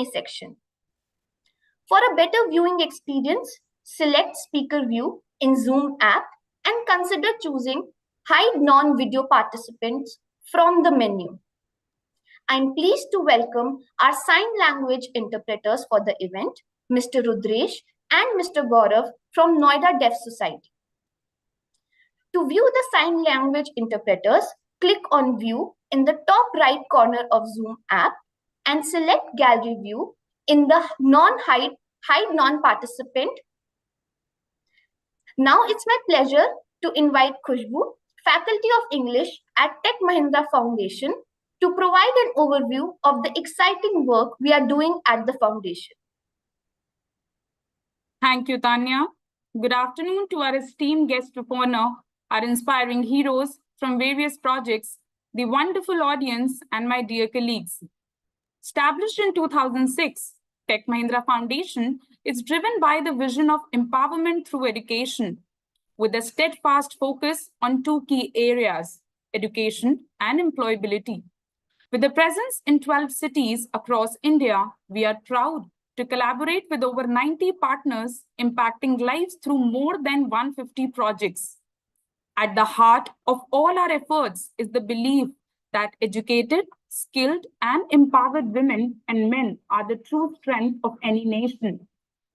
section. For a better viewing experience, select Speaker View in Zoom app and consider choosing Hide Non-Video Participants from the menu. I'm pleased to welcome our sign language interpreters for the event, Mr. Rudresh and Mr. Gaurav from Noida Deaf Society. To view the sign language interpreters, click on View in the top right corner of Zoom app and select Gallery View in the Hide Non-Participant. Now it's my pleasure to invite Khushbu, Faculty of English at Tech Mahindra Foundation, to provide an overview of the exciting work we are doing at the foundation. Thank you, Tanya. Good afternoon to our esteemed guest of honor, our inspiring heroes from various projects, the wonderful audience, and my dear colleagues. Established in 2006, Tech Mahindra Foundation is driven by the vision of empowerment through education, with a steadfast focus on two key areas, education and employability. With a presence in 12 cities across India, we are proud to collaborate with over 90 partners, impacting lives through more than 150 projects. At the heart of all our efforts is the belief that educated, skilled, and empowered women and men are the true strength of any nation.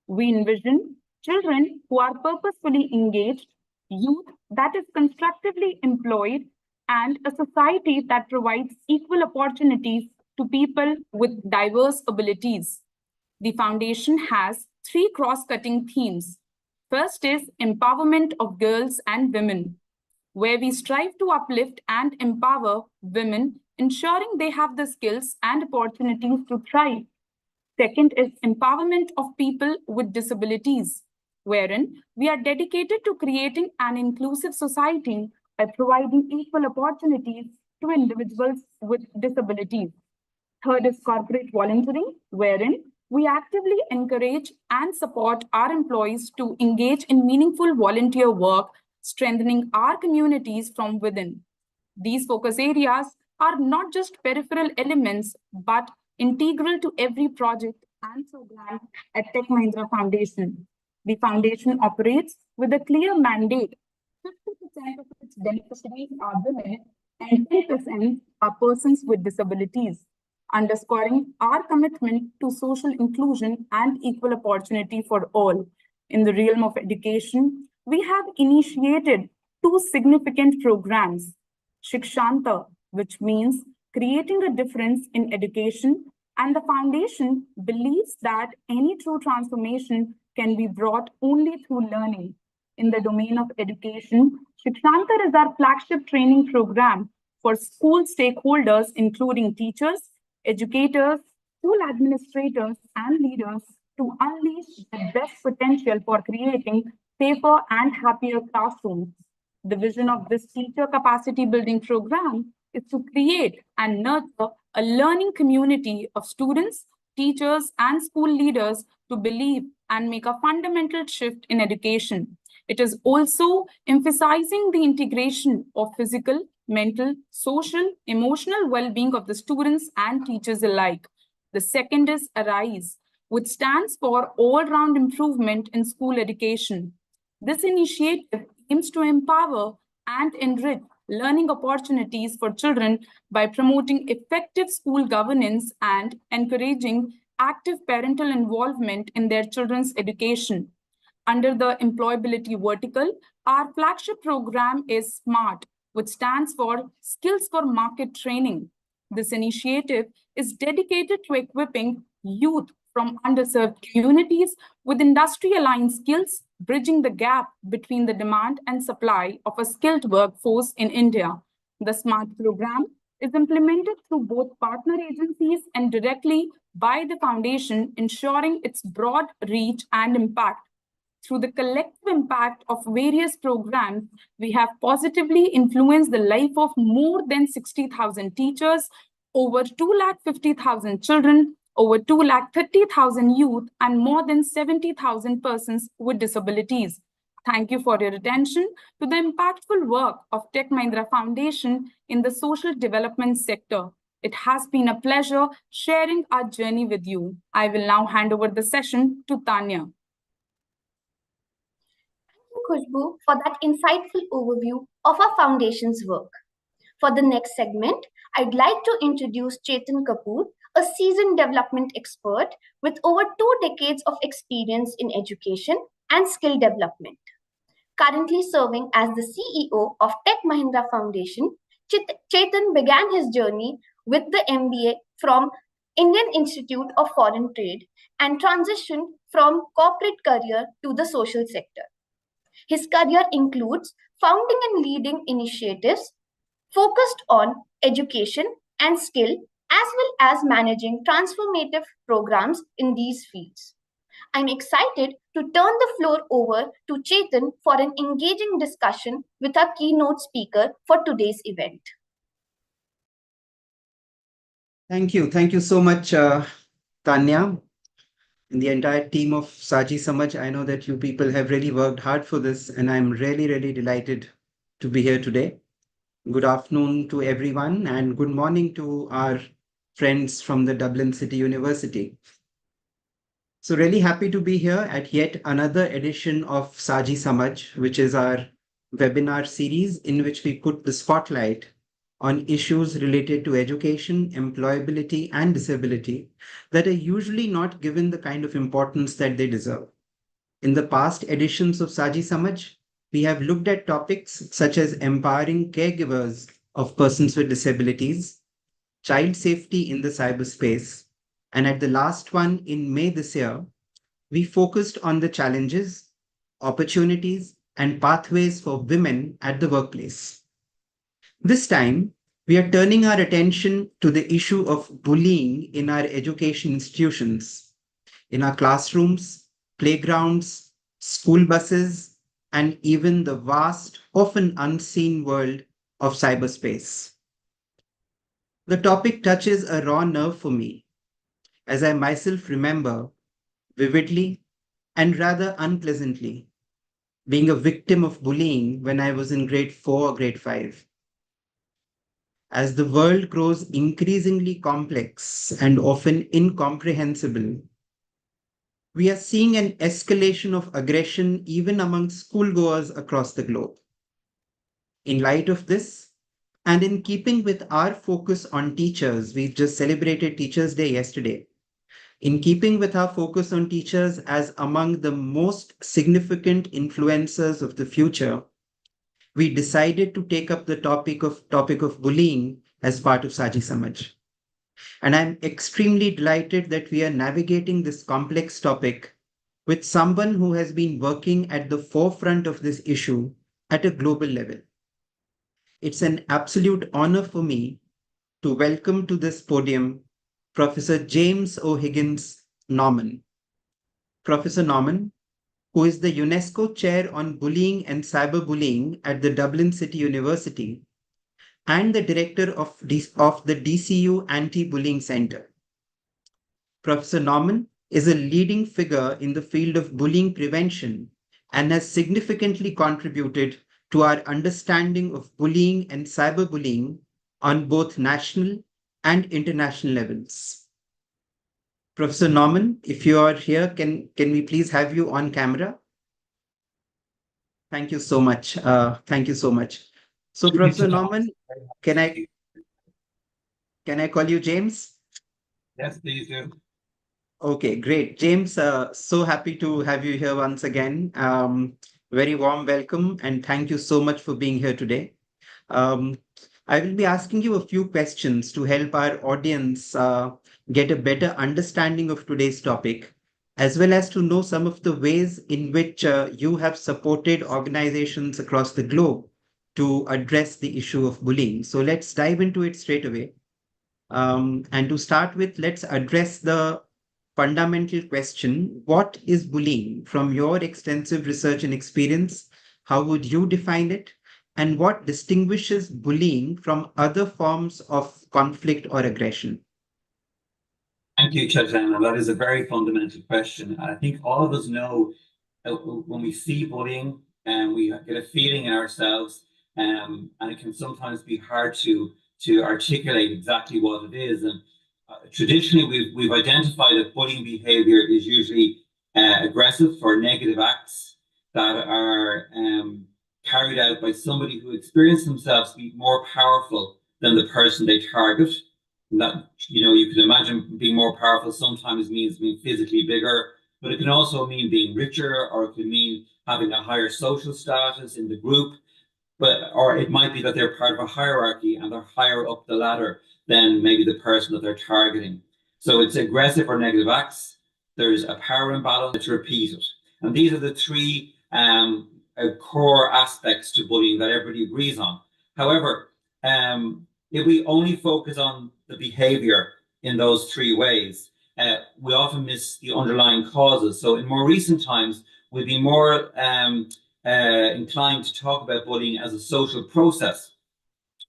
We envision children who are purposefully engaged, youth that is constructively employed, and a society that provides equal opportunities to people with diverse abilities. The foundation has three cross-cutting themes. First is empowerment of girls and women, where we strive to uplift and empower women, ensuring they have the skills and opportunities to thrive. Second is empowerment of people with disabilities, wherein we are dedicated to creating an inclusive society by providing equal opportunities to individuals with disabilities. Third is corporate volunteering, wherein we actively encourage and support our employees to engage in meaningful volunteer work, strengthening our communities from within. These focus areas are not just peripheral elements, but integral to every project and program at Tech Mahindra Foundation. The foundation operates with a clear mandate. 50% of its beneficiaries are women and 10% are persons with disabilities, underscoring our commitment to social inclusion and equal opportunity for all. In the realm of education, we have initiated two significant programs. Shikshanta, which means creating a difference in education, and the foundation believes that any true transformation can be brought only through learning. In the domain of education, Shikshanta is our flagship training program for school stakeholders, including teachers, educators, school administrators, and leaders to unleash their best potential for creating safer and happier classrooms. The vision of this teacher capacity building program is to create and nurture a learning community of students, teachers, and school leaders to believe and make a fundamental shift in education. It is also emphasizing the integration of physical, mental, social, emotional well-being of the students and teachers alike. The second is ARISE, which stands for All-Round Improvement in School Education. This initiative aims to empower and enrich learning opportunities for children by promoting effective school governance and encouraging active parental involvement in their children's education. Under the employability vertical, our flagship program is SMART, which stands for Skills for Market Training. This initiative is dedicated to equipping youth from underserved communities with industry-aligned skills, bridging the gap between the demand and supply of a skilled workforce in India. The SMART program is implemented through both partner agencies and directly by the foundation, ensuring its broad reach and impact. Through the collective impact of various programs, we have positively influenced the life of more than 60,000 teachers, over 250,000 children, over 230,000 youth, and more than 70,000 persons with disabilities. Thank you for your attention to the impactful work of Tech Mahindra Foundation in the social development sector. It has been a pleasure sharing our journey with you. I will now hand over the session to Tanya. Thank you, Khushbu, for that insightful overview of our foundation's work. For the next segment, I'd like to introduce Chetan Kapoor, a seasoned development expert with over 2 decades of experience in education and skill development. Currently serving as the CEO of Tech Mahindra Foundation, Chetan began his journey with the MBA from Indian Institute of Foreign Trade and transitioned from corporate career to the social sector. His career includes founding and leading initiatives focused on education and skill, as well as managing transformative programs in these fields. I'm excited to turn the floor over to Chetan for an engaging discussion with our keynote speaker for today's event. Thank you. Thank you so much, Tanya, and the entire team of Saajhi Samajh. I know that you people have really worked hard for this, and I'm really, really delighted to be here today. Good afternoon to everyone, and good morning to our friends from the Dublin City University. So really happy to be here at yet another edition of Saajhi Samajh, which is our webinar series in which we put the spotlight on issues related to education, employability, and disability that are usually not given the kind of importance that they deserve. In the past editions of Saajhi Samajh, we have looked at topics such as empowering caregivers of persons with disabilities, child safety in the cyberspace, and at the last one in May this year, we focused on the challenges, opportunities, and pathways for women at the workplace. This time, we are turning our attention to the issue of bullying in our education institutions, in our classrooms, playgrounds, school buses, and even the vast, often unseen world of cyberspace. The topic touches a raw nerve for me, as I myself remember vividly and rather unpleasantly being a victim of bullying when I was in grade 4 or grade 5. As the world grows increasingly complex and often incomprehensible, we are seeing an escalation of aggression even among schoolgoers across the globe. In light of this, and in keeping with our focus on teachers, we just celebrated Teachers' Day yesterday. In keeping with our focus on teachers as among the most significant influencers of the future, we decided to take up the topic of bullying as part of Saajhi Samajh. And I'm extremely delighted that we are navigating this complex topic with someone who has been working at the forefront of this issue at a global level. It's an absolute honor for me to welcome to this podium Professor James O'Higgins Norman. Professor Norman, who is the UNESCO Chair on Bullying and Cyberbullying at the Dublin City University and the Director of the DCU Anti-Bullying Center. Professor Norman is a leading figure in the field of bullying prevention and has significantly contributed to our understanding of bullying and cyberbullying on both national and international levels. Professor Norman, if you are here, can we please have you on camera? Thank you so much. Thank you so much. So, Professor Norman, can I call you James? Yes, please do. Okay, great. James, so happy to have you here once again. Very warm welcome and thank you so much for being here today. I will be asking you a few questions to help our audience get a better understanding of today's topic, as well as to know some of the ways in which you have supported organizations across the globe to address the issue of bullying. So let's dive into it straight away. And to start with, let's address the fundamental question: what is bullying? From your extensive research and experience, how would you define it? And what distinguishes bullying from other forms of conflict or aggression? Thank you, Chaitanya. That is a very fundamental question. I think all of us know when we see bullying and we get a feeling in ourselves, and it can sometimes be hard to to articulate exactly what it is. And traditionally, we've identified that bullying behavior is usually aggressive or negative acts that are carried out by somebody who experience themselves to be more powerful than the person they target. And that, you can imagine being more powerful sometimes means being physically bigger, but it can also mean being richer, or it can mean having a higher social status in the group. Or it might be that they're part of a hierarchy and they're higher up the ladder than maybe the person that they're targeting. So it's aggressive or negative acts. There's a power imbalance that's repeated. And these are the three core aspects to bullying that everybody agrees on. However, if we only focus on the behavior in those three ways, we often miss the underlying causes. So in more recent times, we've been more inclined to talk about bullying as a social process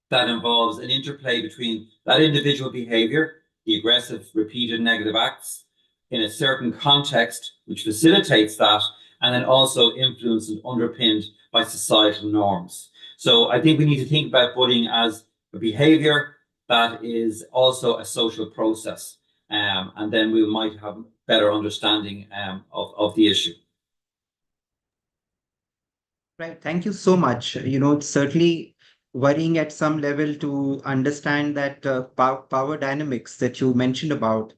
that involves an interplay between that individual behavior, the aggressive, repeated negative acts, in a certain context, which facilitates that, and then also influenced and underpinned by societal norms. So I think we need to think about bullying as a behavior that is also a social process, and then we might have better understanding of the issue. Right. Thank you so much. It's certainly worrying at some level to understand that power dynamics that you mentioned about,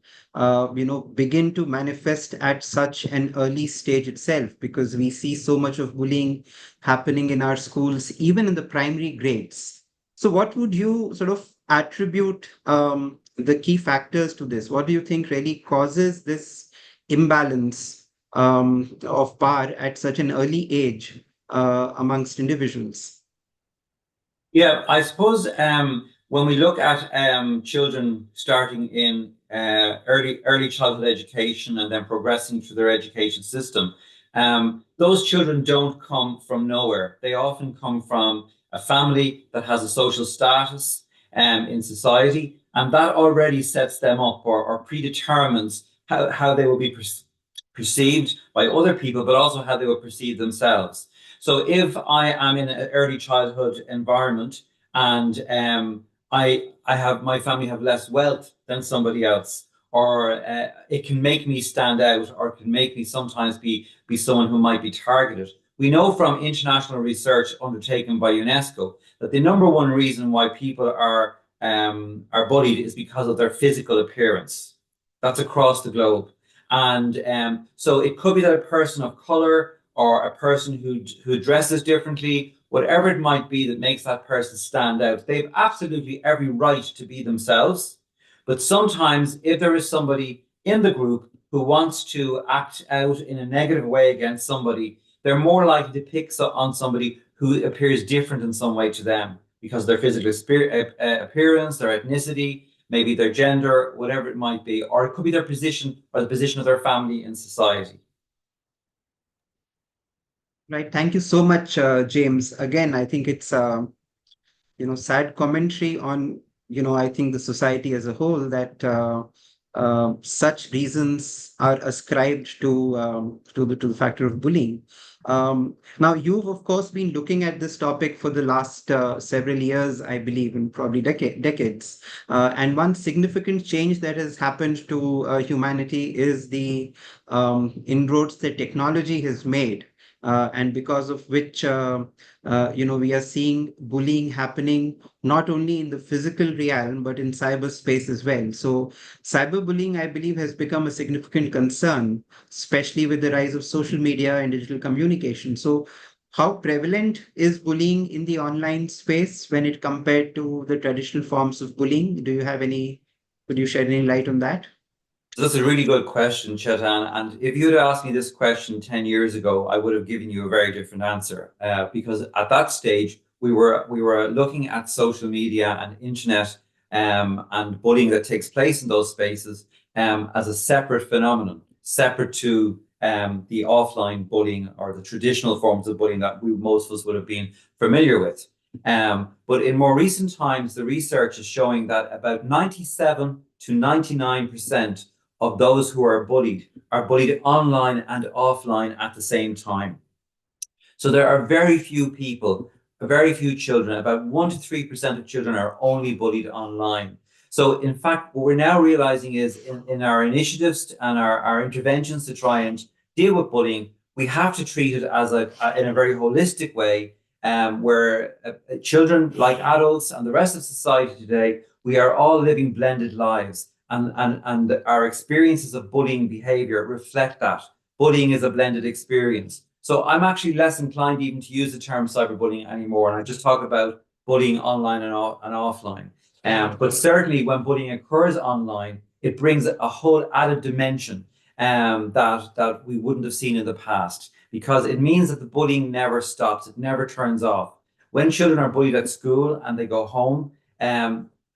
begin to manifest at such an early stage itself, because we see so much of bullying happening in our schools, even in the primary grades. So what would you sort of attribute the key factors to this? What do you think really causes this imbalance of power at such an early age amongst individuals? Yeah, I suppose when we look at children starting in early childhood education and then progressing through their education system, those children don't come from nowhere. They often come from a family that has a social status in society, and that already sets them up or predetermines how they will be perceived by other people, but also how they will perceive themselves. So if I am in an early childhood environment and I have my family have less wealth than somebody else, or it can make me stand out, or it can make me sometimes be someone who might be targeted. We know from international research undertaken by UNESCO that the number one reason why people are bullied is because of their physical appearance. That's across the globe. And so it could be that a person of color or a person who dresses differently, whatever it might be that makes that person stand out, they've absolutely every right to be themselves. But sometimes if there is somebody in the group who wants to act out in a negative way against somebody, they're more likely to pick on somebody who appears different in some way to them because of their physical appearance, their ethnicity, maybe their gender, whatever it might be, or it could be their position or the position of their family in society. Right. Thank you so much, James. Again, I think it's sad commentary on I think the society as a whole that such reasons are ascribed to the factor of bullying. Now, you've of course been looking at this topic for the last several years, I believe, and probably decades. And one significant change that has happened to humanity is the inroads that technology has made. And because of which, we are seeing bullying happening not only in the physical realm, but in cyberspace as well. So cyberbullying, I believe, has become a significant concern, especially with the rise of social media and digital communication. So how prevalent is bullying in the online space when it compared to the traditional forms of bullying? Could you shed any light on that? That's a really good question, Chetan. And if you'd asked me this question 10 years ago, I would have given you a very different answer. Because at that stage, we were looking at social media and internet and bullying that takes place in those spaces as a separate phenomenon, separate to the offline bullying or the traditional forms of bullying that most of us would have been familiar with. But in more recent times, the research is showing that about 97 to 99% of those who are bullied online and offline at the same time. So there are very few people very few children, about 1 to 3% of children are only bullied online. So in fact, what we're now realizing is in our initiatives and our interventions to try and deal with bullying, we have to treat it as in a very holistic way, where children, like adults and the rest of society today, we are all living blended lives, and our experiences of bullying behavior reflect that. Bullying is a blended experience. So I'm actually less inclined even to use the term cyberbullying anymore, and I just talk about bullying online and offline. But certainly when bullying occurs online, it brings a whole added dimension that we wouldn't have seen in the past, because it means that the bullying never stops, it never turns off. When children are bullied at school and they go home,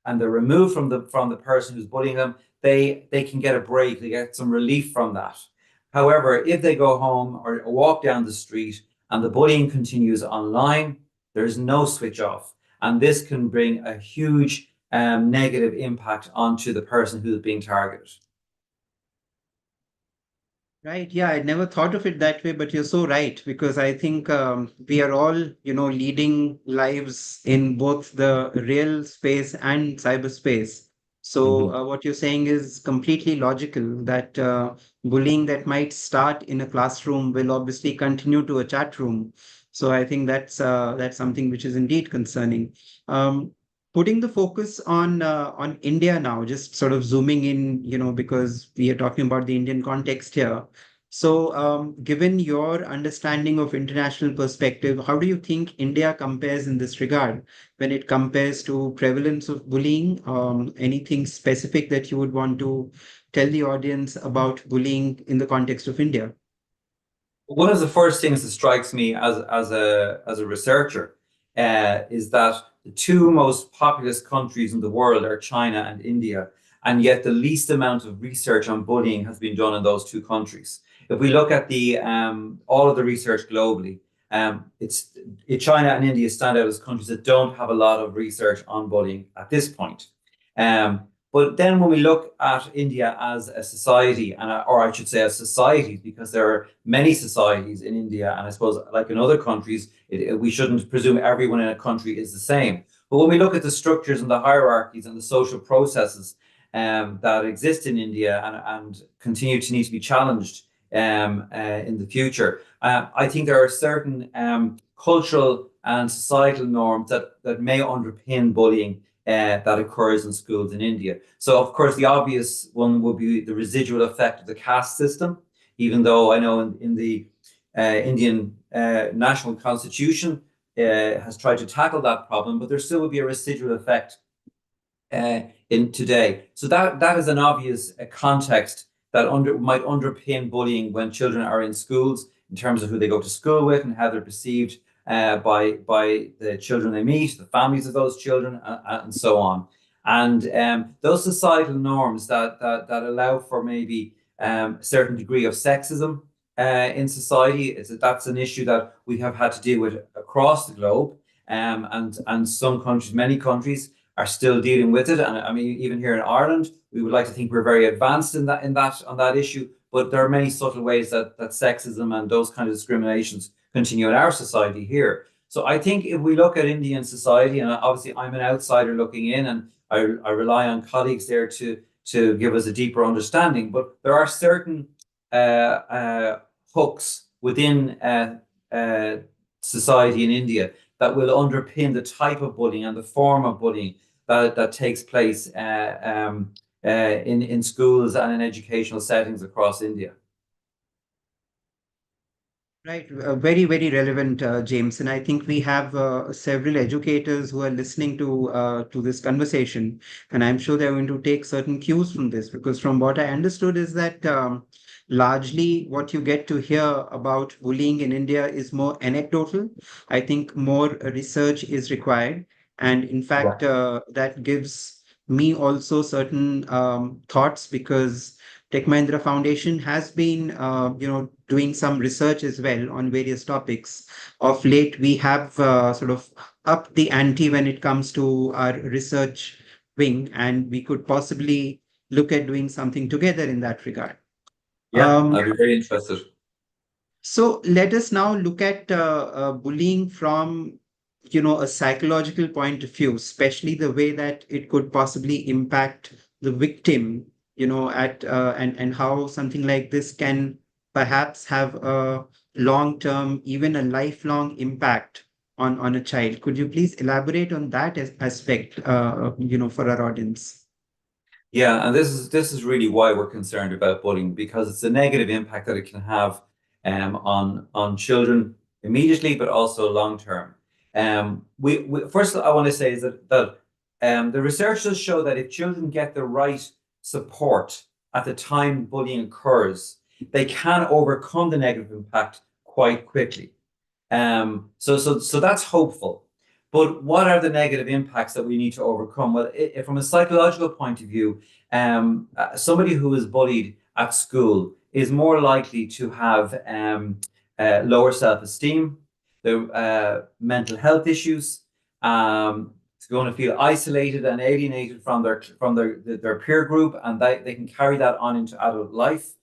and they're removed from the person who's bullying them, they can get a break, they get some relief from that. However, if they go home or walk down the street and the bullying continues online, there's no switch off. And this can bring a huge negative impact onto the person who's being targeted. Right. Yeah, I never thought of it that way, but you're so right, because I think we are all, leading lives in both the real space and cyberspace. So what you're saying is completely logical, that bullying that might start in a classroom will obviously continue to a chat room. So I think that's something which is indeed concerning. Um, Putting the focus on India now, just sort of zooming in, because we are talking about the Indian context here. So, given your understanding of international perspective, how do you think India compares in this regard when it compares to prevalence of bullying? Anything specific that you would want to tell the audience about bullying in the context of India? One of the first things that strikes me as a researcher is that the two most populous countries in the world are China and India, and yet the least amount of research on bullying has been done in those two countries. If we look at the all of the research globally, China and India stand out as countries that don't have a lot of research on bullying at this point. But then when we look at India as a society, or I should say as societies, because there are many societies in India, and I suppose like in other countries, we shouldn't presume everyone in a country is the same. But when we look at the structures and the hierarchies and the social processes that exist in India and continue to need to be challenged in the future, I think there are certain cultural and societal norms that may underpin bullying that occurs in schools in India. So, of course, the obvious one would be the residual effect of the caste system, even though I know in the Indian National Constitution has tried to tackle that problem, but there still would be a residual effect in today. So that is an obvious context that might underpin bullying when children are in schools, in terms of who they go to school with and how they're perceived by the children they meet, the families of those children, and so on. And those societal norms that allow for maybe a certain degree of sexism in society, that's an issue that we have had to deal with across the globe. And some countries, many countries, are still dealing with it. And I mean, even here in Ireland, we would like to think we're very advanced on that issue. But there are many subtle ways that sexism and those kind of discriminations continue in our society here. So I think if we look at Indian society, and obviously I'm an outsider looking in, and I rely on colleagues there to give us a deeper understanding, but there are certain hooks within society in India that will underpin the type of bullying and the form of bullying that takes place in schools and in educational settings across India. Right, very, very relevant, James. And I think we have several educators who are listening to this conversation, and I'm sure they're going to take certain cues from this, because from what I understood is that largely what you get to hear about bullying in India is more anecdotal. I think more research is required, and in fact, that gives me also certain thoughts, because Tech Mahindra Foundation has been, doing some research as well on various topics. Of late, we have sort of upped the ante when it comes to our research wing, and we could possibly look at doing something together in that regard. Yeah, I'd be very interested. So let us now look at bullying from a psychological point of view, especially the way that it could possibly impact the victim, and how something like this can perhaps have a long-term, even a lifelong impact on a child. Could you please elaborate on that aspect, for our audience? Yeah, and this is really why we're concerned about bullying, because it's a negative impact that it can have on children immediately, but also long term. We first I want to say is that the research does show that if children get the right support at the time bullying occurs, they can overcome the negative impact quite quickly. So that's hopeful. But what are the negative impacts that we need to overcome? Well, from a psychological point of view, somebody who is bullied at school is more likely to have lower self-esteem, mental health issues, it's going to feel isolated and alienated from their peer group, and they can carry that on into adult life.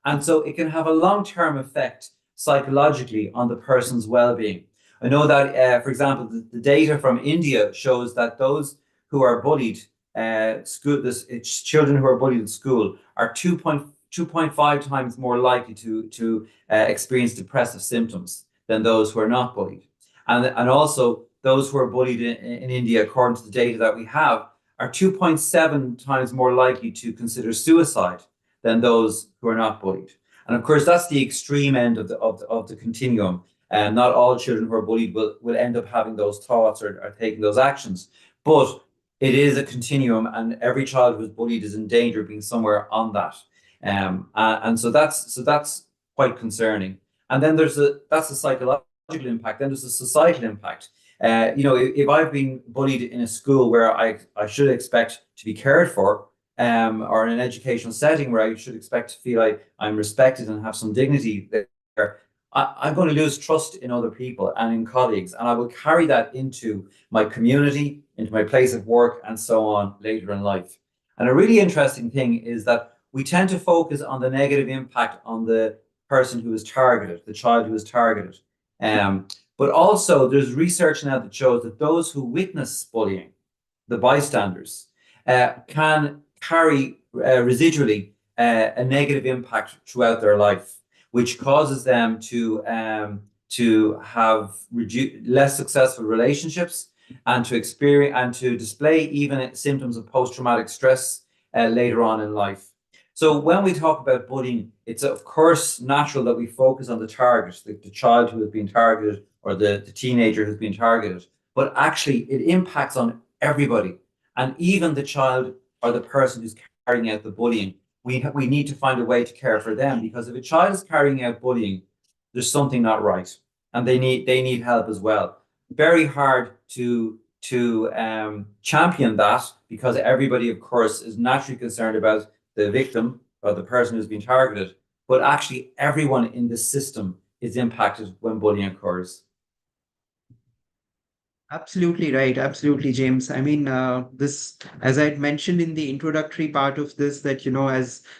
And so it can have a long-term effect psychologically on the person's well-being. I know that, for example, the data from India shows that those who are bullied, children who are bullied at school are 2.5 times more likely to experience depressive symptoms than those who are not bullied. And also those who are bullied in India, according to the data that we have, are 2.7 times more likely to consider suicide than those who are not bullied. And of course, that's the extreme end of the continuum. And not all children who are bullied will end up having those thoughts or taking those actions. But it is a continuum, and every child who's bullied is in danger of being somewhere on that. And so that's quite concerning. And then that's the psychological impact. Then there's the societal impact. If I've been bullied in a school where I should expect to be cared for, or in an educational setting where I should expect to feel like I'm respected and have some dignity there, I'm going to lose trust in other people and in colleagues, and I will carry that into my community, into my place of work, and so on later in life. And a really interesting thing is that we tend to focus on the negative impact on the person who is targeted, the child who is targeted. But also there's research now that shows that those who witness bullying, the bystanders, can carry residually a negative impact throughout their life, which causes them to have less successful relationships and to experience and to display even symptoms of post-traumatic stress later on in life. So when we talk about bullying, it's of course natural that we focus on the target, the child who has been targeted or the teenager who's been targeted, but actually it impacts on everybody, and even the child or the person who's carrying out the bullying. We need to find a way to care for them, because if a child is carrying out bullying, there's something not right, and they need help as well. Very hard to champion that, because everybody, of course, is naturally concerned about the victim or the person who's been targeted, but actually everyone in the system is impacted when bullying occurs. Absolutely right. Absolutely, James. I mean, this, as I had mentioned in the introductory part of this, that,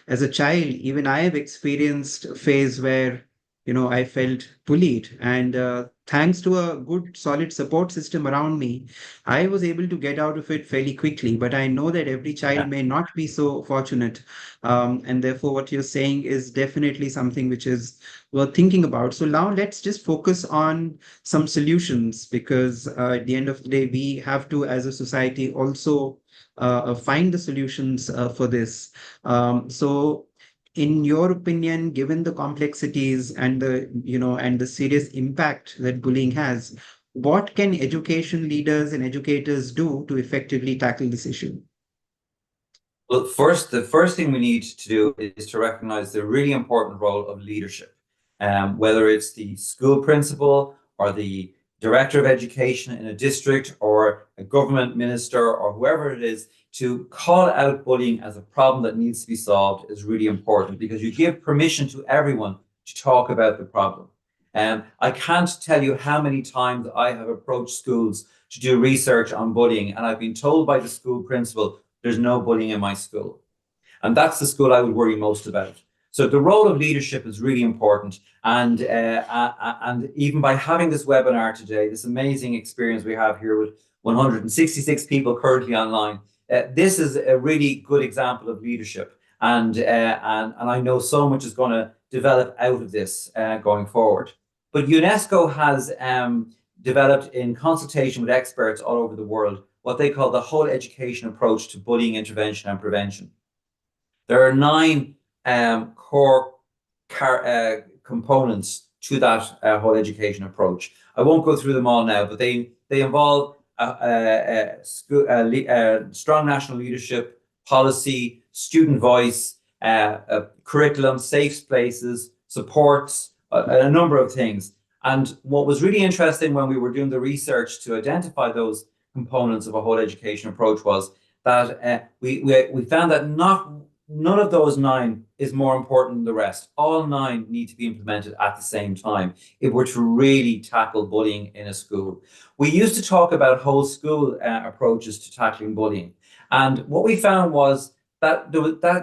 as a child, even I have experienced a phase where, I felt bullied. And thanks to a good, solid support system around me, I was able to get out of it fairly quickly. But I know that every child may not be so fortunate. And therefore, what you're saying is definitely something which is worth thinking about. So now let's just focus on some solutions, because at the end of the day, we have to, as a society, also find the solutions for this. So, in your opinion, given the complexities and the serious impact that bullying has, what can education leaders and educators do to effectively tackle this issue? Well, the first thing we need to do is to recognize the really important role of leadership, whether it's the school principal or the director of education in a district or a government minister or whoever it is. To call out bullying as a problem that needs to be solved is really important, because you give permission to everyone to talk about the problem. I can't tell you how many times I have approached schools to do research on bullying, and I've been told by the school principal, there's no bullying in my school. And that's the school I would worry most about. So the role of leadership is really important. And even by having this webinar today, this amazing experience we have here with 166 people currently online, this is a really good example of leadership. And I know so much is going to develop out of this going forward. But UNESCO has developed, in consultation with experts all over the world, what they call the whole education approach to bullying intervention and prevention. There are 9 core components to that whole education approach. I won't go through them all now, but they involve strong national leadership, policy, student voice, curriculum, safe spaces, supports, a number of things. And what was really interesting when we were doing the research to identify those components of a whole education approach was that we found that none of those 9 is more important than the rest. All 9 need to be implemented at the same time if we're to really tackle bullying in a school. We used to talk about whole school approaches to tackling bullying. And what we found was that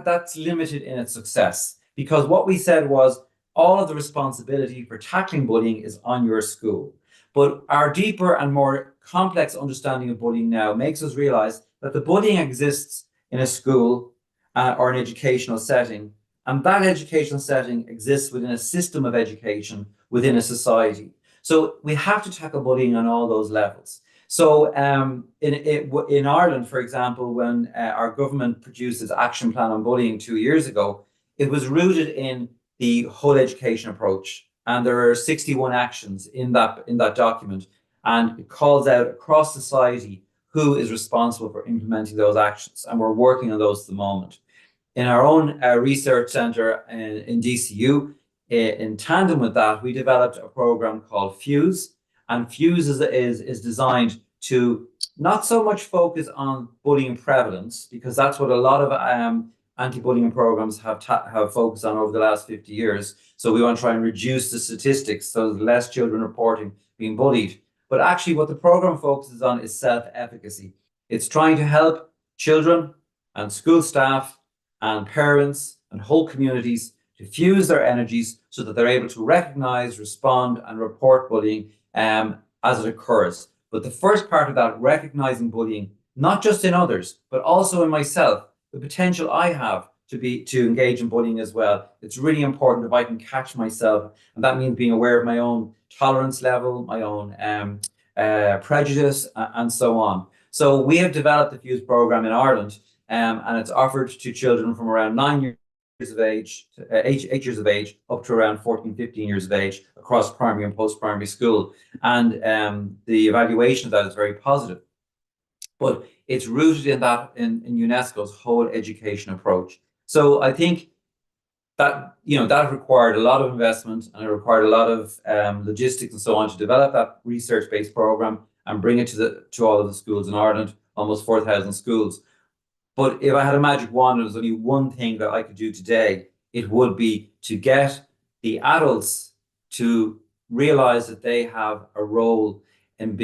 that's limited in its success, because what we said was all of the responsibility for tackling bullying is on your school. But our deeper and more complex understanding of bullying now makes us realize that the bullying exists in a school or an educational setting, and that educational setting exists within a system of education within a society. So we have to tackle bullying on all those levels. So in Ireland, for example, when our government produced its action plan on bullying 2 years ago, it was rooted in the whole education approach. And there are 61 actions in that document, and it calls out across society who is responsible for implementing those actions. And we're working on those at the moment. In our own research centre in DCU, in tandem with that, we developed a program called Fuse. And Fuse is designed to not so much focus on bullying prevalence, because that's what a lot of anti-bullying programs have focused on over the last 50 years. So we want to try and reduce the statistics so there's less children reporting being bullied. But actually what the program focuses on is self-efficacy. It's trying to help children and school staff and parents and whole communities to fuse their energies so that they're able to recognize, respond, and report bullying as it occurs. But the first part of that, recognizing bullying, not just in others, but also in myself, the potential I have to engage in bullying as well. It's really important if I can catch myself, and that means being aware of my own tolerance level, my own prejudice, and so on. So we have developed the Fuse program in Ireland, and it's offered to children from around 9 years of age, 8 years of age, up to around 14, 15 years of age across primary and post-primary school. And the evaluation of that is very positive. But it's rooted in UNESCO's whole education approach. So I think that that required a lot of investment, and it required a lot of logistics and so on to develop that research-based program and bring it to all of the schools in Ireland, almost 4,000 schools. But if I had a magic wand and there's only one thing that I could do today, it would be to get the adults to realize that they have a role in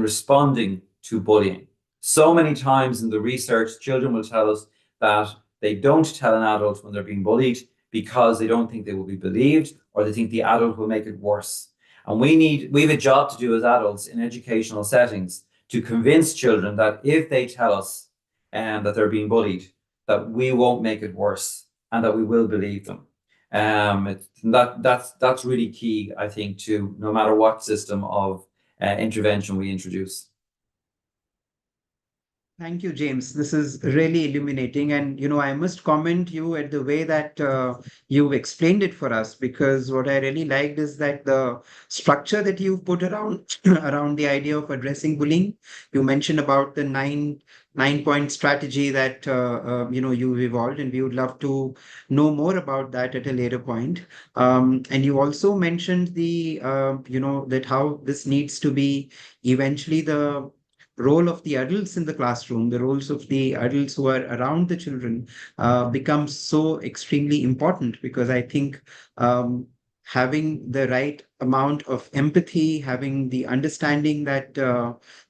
responding to bullying. So many times in the research, children will tell us that they don't tell an adult when they're being bullied because they don't think they will be believed, or they think the adult will make it worse. And we have a job to do as adults in educational settings to convince children that if they tell us that they're being bullied, that we won't make it worse and that we will believe them. That's really key, I think, to no matter what system of intervention we introduce. Thank you, James. This is really illuminating. And, I must comment you at the way that you've explained it for us, because what I really liked is that the structure that you've put around around the idea of addressing bullying. You mentioned about the nine-point strategy that, you've evolved, and we would love to know more about that at a later point. And you also mentioned that how this needs to be eventually the role of the adults in the classroom, the roles of the adults who are around the children becomes so extremely important, because I think having the right amount of empathy, having the understanding that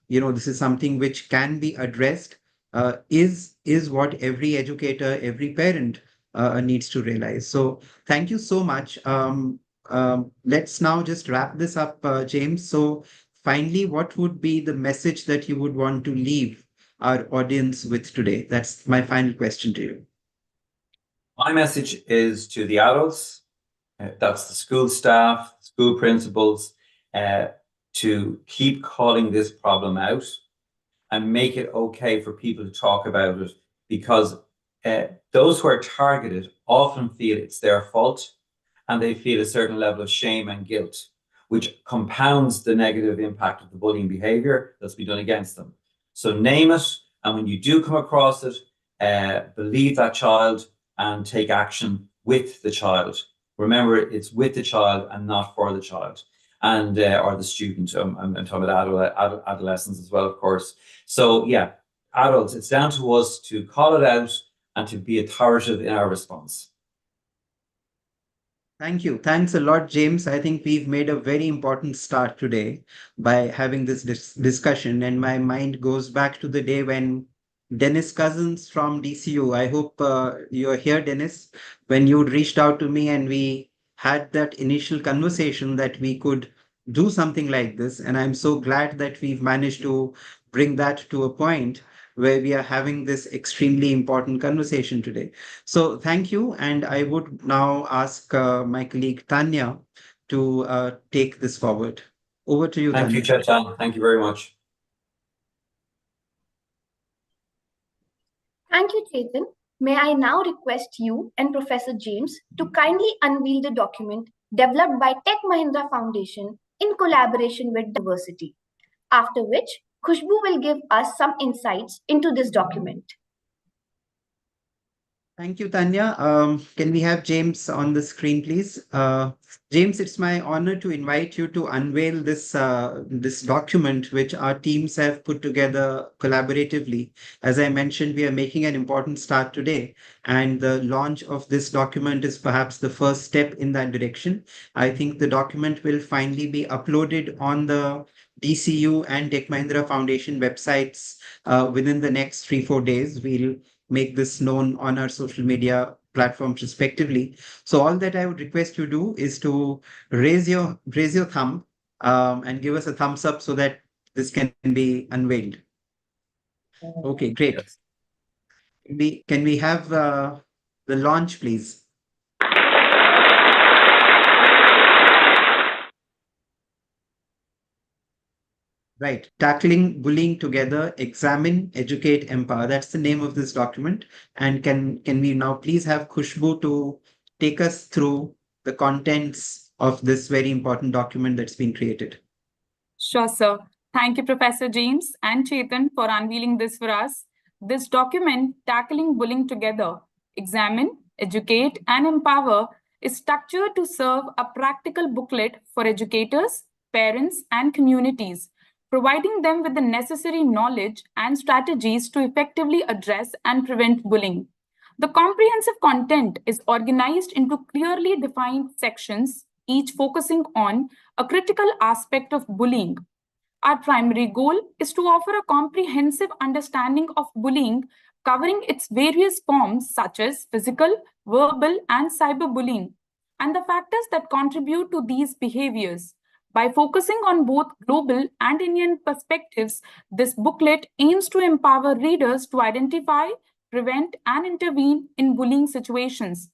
this is something which can be addressed is what every educator, every parent needs to realize. So thank you so much. Let's now just wrap this up, James. So finally, what would be the message that you would want to leave our audience with today? That's my final question to you. My message is to the adults, that's the school staff, school principals, to keep calling this problem out and make it okay for people to talk about it, because those who are targeted often feel it's their fault and they feel a certain level of shame and guilt, which compounds the negative impact of the bullying behavior that's been done against them. So name it, and when you do come across it, believe that child and take action with the child. Remember, it's with the child and not for the child, and or the student. I'm talking about adolescents as well, of course. So yeah, adults, it's down to us to call it out and to be authoritative in our response. Thank you. Thanks a lot, James. I think we've made a very important start today by having this discussion. And my mind goes back to the day when Dennis Cousins from DCU, I hope you're here, Dennis, when you reached out to me and we had that initial conversation that we could do something like this. And I'm so glad that we've managed to bring that to a point where we are having this extremely important conversation today. So thank you. And I would now ask my colleague Tanya to take this forward. Over to you, Thank Tanya. you, Chetan. Thank you very much. Thank you, Chetan. May I now request you and Professor James to kindly unveil the document developed by Tech Mahindra Foundation in collaboration with Diversity, after which Khushbu will give us some insights into this document. Thank you, Tanya. Can we have James on the screen, please? James, it's my honor to invite you to unveil this document which our teams have put together collaboratively. As I mentioned, we are making an important start today, and the launch of this document is perhaps the first step in that direction. I think the document will finally be uploaded on the DCU and Tech Mahindra Foundation websites within the next 3-4 days. We'll make this known on our social media platforms respectively. So all that I would request you do is to raise your thumb and give us a thumbs up so that this can be unveiled. Okay, great. Yes. Can we have the launch, please? Right. Tackling bullying together, examine, educate, empower. That's the name of this document. And can we now please have Khushbu to take us through the contents of this very important document that's been created? Sure, sir. Thank you, Professor James and Chetan, for unveiling this for us. This document, Tackling Bullying Together, Examine, Educate, and Empower, is structured to serve a practical booklet for educators, parents, and communities, providing them with the necessary knowledge and strategies to effectively address and prevent bullying. The comprehensive content is organized into clearly defined sections, each focusing on a critical aspect of bullying. Our primary goal is to offer a comprehensive understanding of bullying, covering its various forms such as physical, verbal, and cyberbullying, and the factors that contribute to these behaviors. By focusing on both global and Indian perspectives, this booklet aims to empower readers to identify, prevent, and intervene in bullying situations.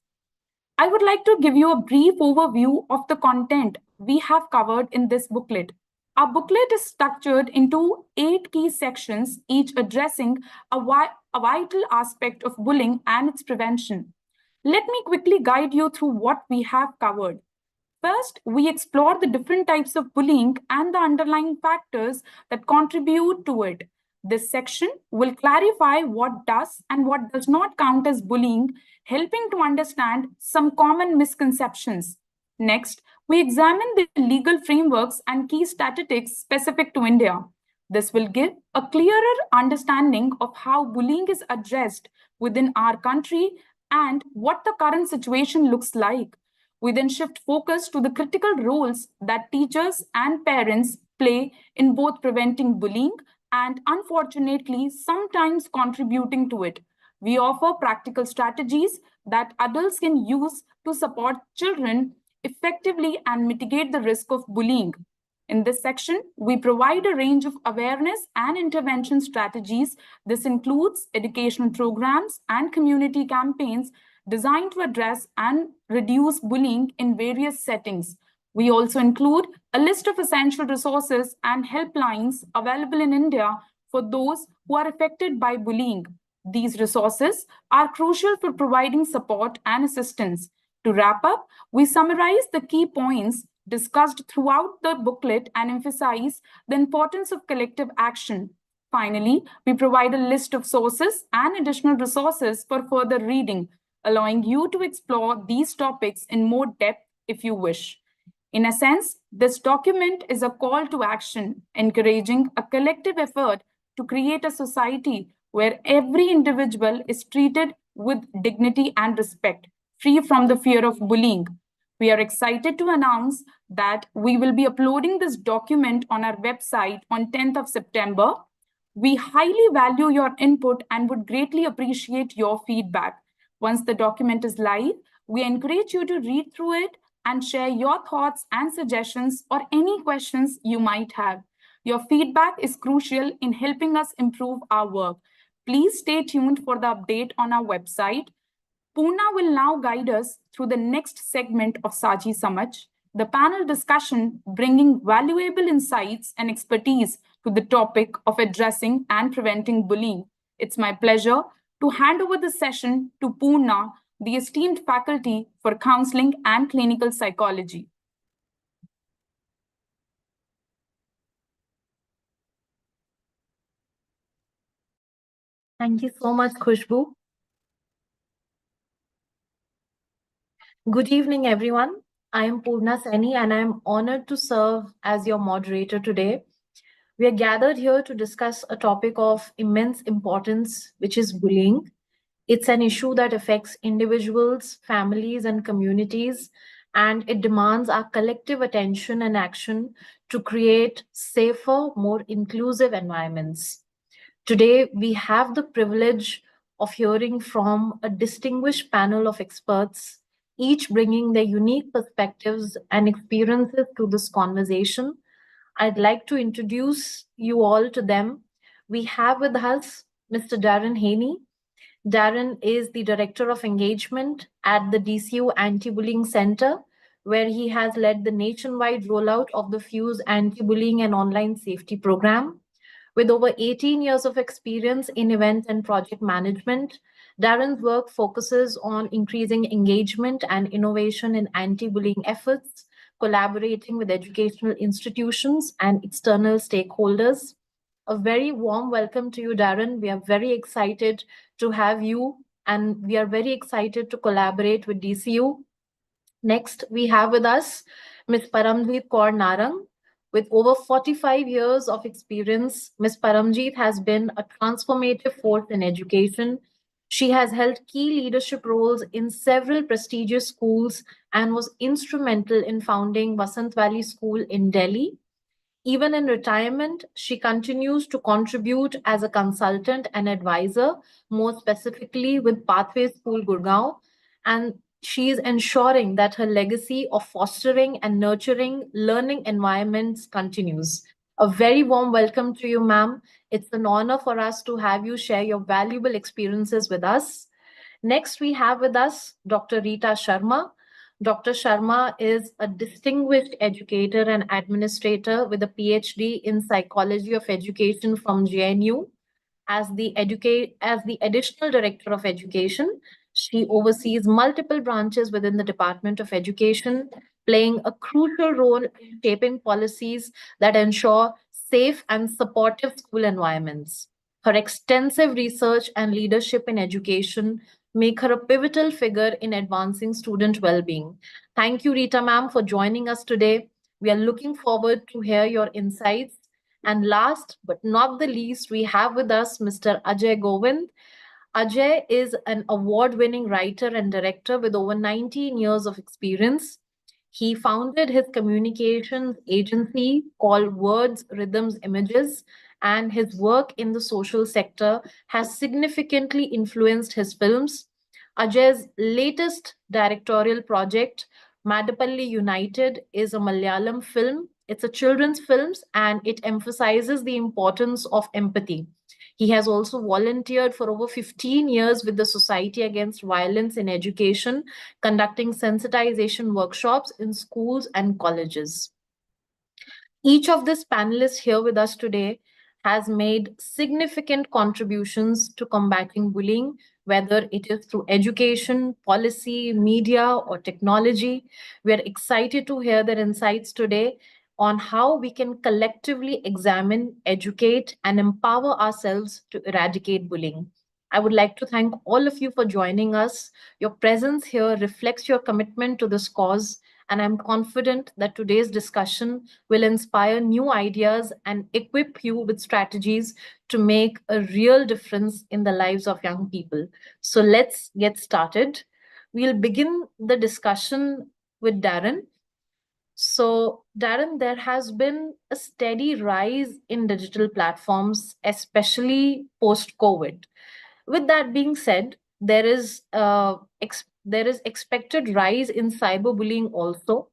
I would like to give you a brief overview of the content we have covered in this booklet. Our booklet is structured into 8 key sections, each addressing a vital aspect of bullying and its prevention. Let me quickly guide you through what we have covered. First, we explore the different types of bullying and the underlying factors that contribute to it. This section will clarify what does and what does not count as bullying, helping to understand some common misconceptions. Next, we examine the legal frameworks and key statistics specific to India. This will give a clearer understanding of how bullying is addressed within our country and what the current situation looks like. We then shift focus to the critical roles that teachers and parents play in both preventing bullying and, unfortunately, sometimes contributing to it. We offer practical strategies that adults can use to support children effectively and mitigate the risk of bullying. In this section, we provide a range of awareness and intervention strategies. This includes educational programs and community campaigns designed to address and reduce bullying in various settings. We also include a list of essential resources and helplines available in India for those who are affected by bullying. These resources are crucial for providing support and assistance. To wrap up, we summarize the key points discussed throughout the booklet and emphasize the importance of collective action. Finally, we provide a list of sources and additional resources for further reading, allowing you to explore these topics in more depth if you wish. In a sense, this document is a call to action, encouraging a collective effort to create a society where every individual is treated with dignity and respect, free from the fear of bullying. We are excited to announce that we will be uploading this document on our website on 10th of September. We highly value your input and would greatly appreciate your feedback. Once the document is live, we encourage you to read through it and share your thoughts and suggestions or any questions you might have. Your feedback is crucial in helping us improve our work. Please stay tuned for the update on our website. Poorna will now guide us through the next segment of Saajhi Samajh, the panel discussion bringing valuable insights and expertise to the topic of addressing and preventing bullying. It's my pleasure to hand over the session to Poorna, the esteemed faculty for counseling and clinical psychology. Thank you so much, Khushbu. Good evening, everyone. I am Poorna Saini, and I am honored to serve as your moderator today. We are gathered here to discuss a topic of immense importance, which is bullying. It's an issue that affects individuals, families, and communities, and it demands our collective attention and action to create safer, more inclusive environments. Today, we have the privilege of hearing from a distinguished panel of experts, each bringing their unique perspectives and experiences to this conversation. I'd like to introduce you all to them. We have with us Mr. Darren Haney. Darren is the Director of Engagement at the DCU Anti-Bullying Center, where he has led the nationwide rollout of the FUSE Anti-Bullying and Online Safety Program. With over 18 years of experience in event and project management, Darren's work focuses on increasing engagement and innovation in anti-bullying efforts, collaborating with educational institutions and external stakeholders. A very warm welcome to you, Darren. We are very excited to have you, and we are very excited to collaborate with DCU. Next, we have with us Ms. Paramjeet Kaur Narang. With over 45 years of experience, Ms. Paramjeet has been a transformative force in education. She has held key leadership roles in several prestigious schools and was instrumental in founding Vasant Valley School in Delhi. Even in retirement, she continues to contribute as a consultant and advisor, more specifically with Pathway School Gurgaon, and she is ensuring that her legacy of fostering and nurturing learning environments continues. A very warm welcome to you, ma'am. It's an honor for us to have you share your valuable experiences with us. Next, we have with us Dr. Rita Sharma. Dr. Sharma is a distinguished educator and administrator with a PhD in Psychology of Education from JNU. As the Additional Director of Education, she oversees multiple branches within the Department of Education, playing a crucial role in shaping policies that ensure safe and supportive school environments. Her extensive research and leadership in education make her a pivotal figure in advancing student well-being. Thank you, Rita ma'am, for joining us today. We are looking forward to hear your insights. And last but not the least, we have with us Mr. Ajay Govind. Ajay is an award-winning writer and director with over 19 years of experience. He founded his communications agency called Words, Rhythms, Images, and his work in the social sector has significantly influenced his films. Ajay's latest directorial project, Madapalli United, is a Malayalam film. It's a children's film and it emphasizes the importance of empathy. He has also volunteered for over 15 years with the Society Against Violence in Education, conducting sensitization workshops in schools and colleges. Each of these panelists here with us today has made significant contributions to combating bullying, whether it is through education, policy, media, or technology. We are excited to hear their insights today on how we can collectively examine, educate, and empower ourselves to eradicate bullying. I would like to thank all of you for joining us. Your presence here reflects your commitment to this cause, and I'm confident that today's discussion will inspire new ideas and equip you with strategies to make a real difference in the lives of young people. So let's get started. We'll begin the discussion with Darren. So, Darren, there has been a steady rise in digital platforms, especially post COVID. With that being said, there is expected rise in cyberbullying also,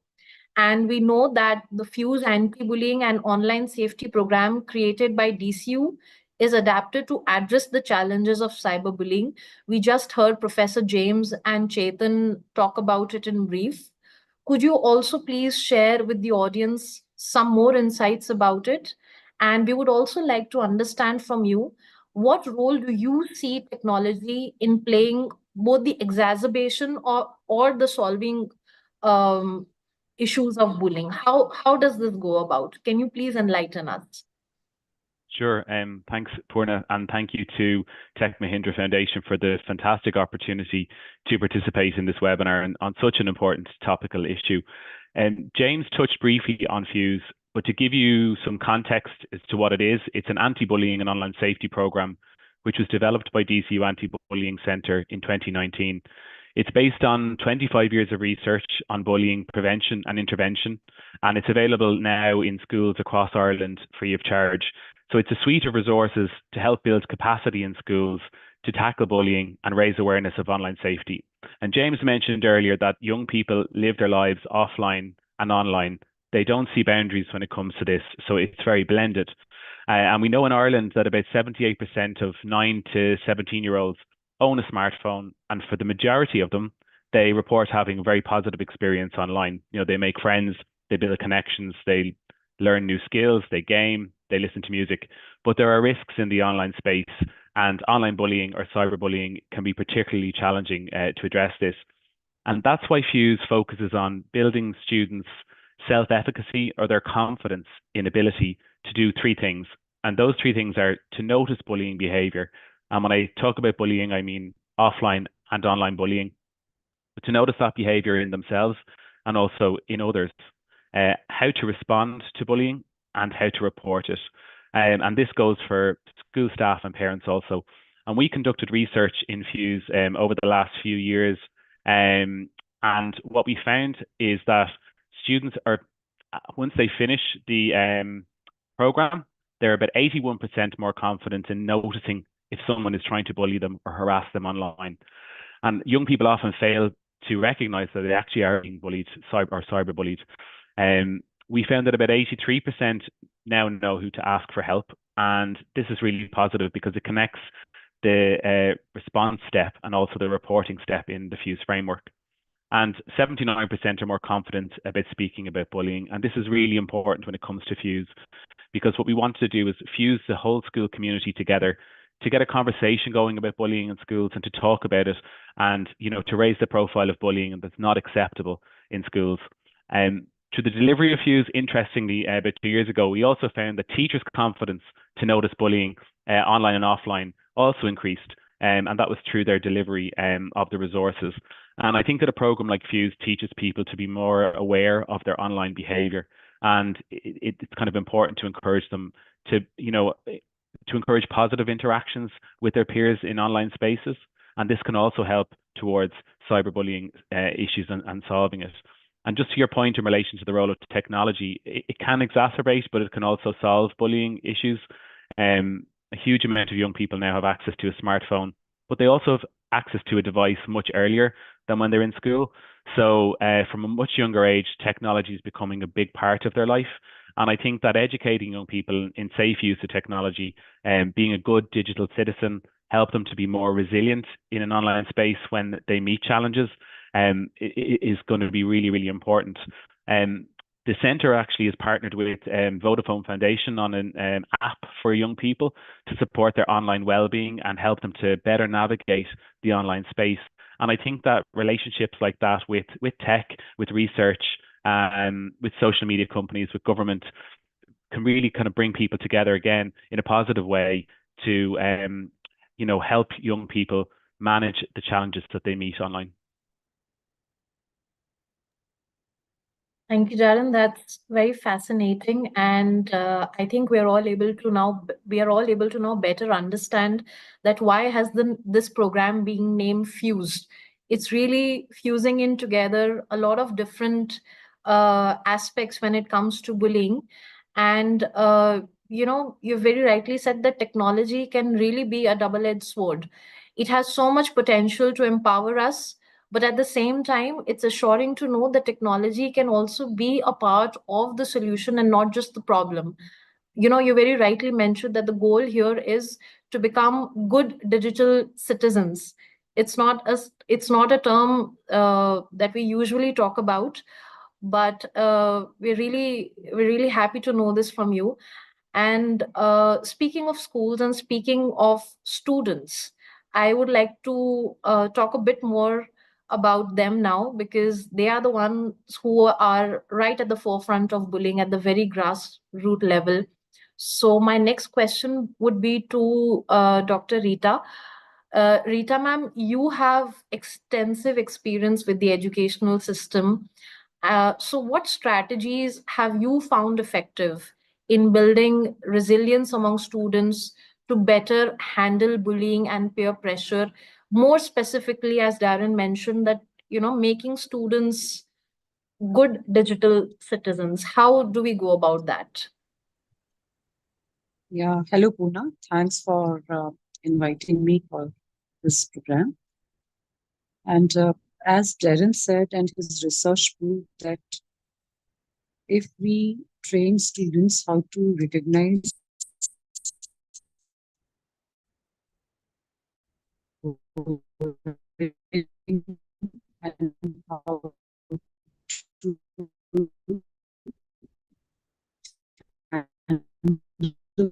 and we know that the Fuse anti-bullying and online safety program created by DCU is adapted to address the challenges of cyberbullying. We just heard Professor James and Chetan talk about it in brief. Could you also please share with the audience some more insights about it? And we would also like to understand from you, what role do you see technology in playing both the exacerbation or the solving um, issues of bullying? How does this go about? Can you please enlighten us? Sure. Thanks, Purna, and thank you to Tech Mahindra Foundation for the fantastic opportunity to participate in this webinar on such an important topical issue. James touched briefly on Fuse, but to give you some context as to what it is, it's an anti-bullying and online safety program which was developed by DCU Anti-Bullying Centre in 2019. It's based on 25 years of research on bullying prevention and intervention, and it's available now in schools across Ireland free of charge. So it's a suite of resources to help build capacity in schools to tackle bullying and raise awareness of online safety. And James mentioned earlier that young people live their lives offline and online. They don't see boundaries when it comes to this, so it's very blended. And we know in Ireland that about 78% of 9 to 17-year-olds own a smartphone, and for the majority of them, they report having a very positive experience online. You know, they make friends, they build connections, they learn new skills, they game, they listen to music. But there are risks in the online space, and online bullying or cyberbullying can be particularly challenging to address this. And that's why Fuse focuses on building students' self-efficacy or their confidence in ability to do three things. And those three things are to notice bullying behavior. And when I talk about bullying, I mean offline and online bullying. But to notice that behavior in themselves and also in others. How to respond to bullying and how to report it. And this goes for school staff and parents also. And we conducted research in Fuse over the last few years. And what we found is that students are, once they finish the program, they're about 81% more confident in noticing if someone is trying to bully them or harass them online. And young people often fail to recognize that they actually are being bullied or cyberbullied. We found that about 83% now know who to ask for help. And this is really positive because it connects the response step and also the reporting step in the Fuse framework. And 79% are more confident about speaking about bullying. And this is really important when it comes to Fuse, because what we want to do is fuse the whole school community together to get a conversation going about bullying in schools and to talk about it and, you know, to raise the profile of bullying and that's not acceptable in schools. To the delivery of Fuse, interestingly, about 2 years ago, we also found that teachers' confidence to notice bullying online and offline also increased, and that was through their delivery of the resources. And I think that a program like Fuse teaches people to be more aware of their online behavior, and it's kind of important to encourage them to, you know, to encourage positive interactions with their peers in online spaces. And this can also help towards cyberbullying issues and solving it. And just to your point in relation to the role of technology, it can exacerbate, but it can also solve bullying issues. A huge amount of young people now have access to a smartphone, but they also have access to a device much earlier than when they're in school. So from a much younger age, technology is becoming a big part of their life. And I think that educating young people in safe use of technology and being a good digital citizen help them to be more resilient in an online space when they meet challenges is going to be really, really important. The centre actually is partnered with Vodafone Foundation on an app for young people to support their online well-being and help them to better navigate the online space. And I think that relationships like that with tech, with research, with social media companies, with government, can really kind of bring people together again in a positive way to help young people manage the challenges that they meet online. Thank you, Darren. That's very fascinating, and I think we are all able to now better understand that why has this program being named Fused. It's really fusing in together a lot of different aspects when it comes to bullying, and you very rightly said that technology can really be a double-edged sword. It has so much potential to empower us, but at the same time, it's assuring to know that technology can also be a part of the solution and not just the problem. You very rightly mentioned that the goal here is to become good digital citizens. It's not a term that we usually talk about, but we're really happy to know this from you. And speaking of schools and speaking of students, I would like to talk a bit more about them now, because they are the ones who are right at the forefront of bullying at the very grassroots level. So my next question would be to Dr. Rita. Rita, ma'am, you have extensive experience with the educational system. So what strategies have you found effective in building resilience among students to better handle bullying and peer pressure? More specifically, as Darren mentioned, that making students good digital citizens. How do we go about that? Yeah, hello Poona. Thanks for inviting me for this program. And as Darren said, and his research proved that if we train students how to recognize and how to handle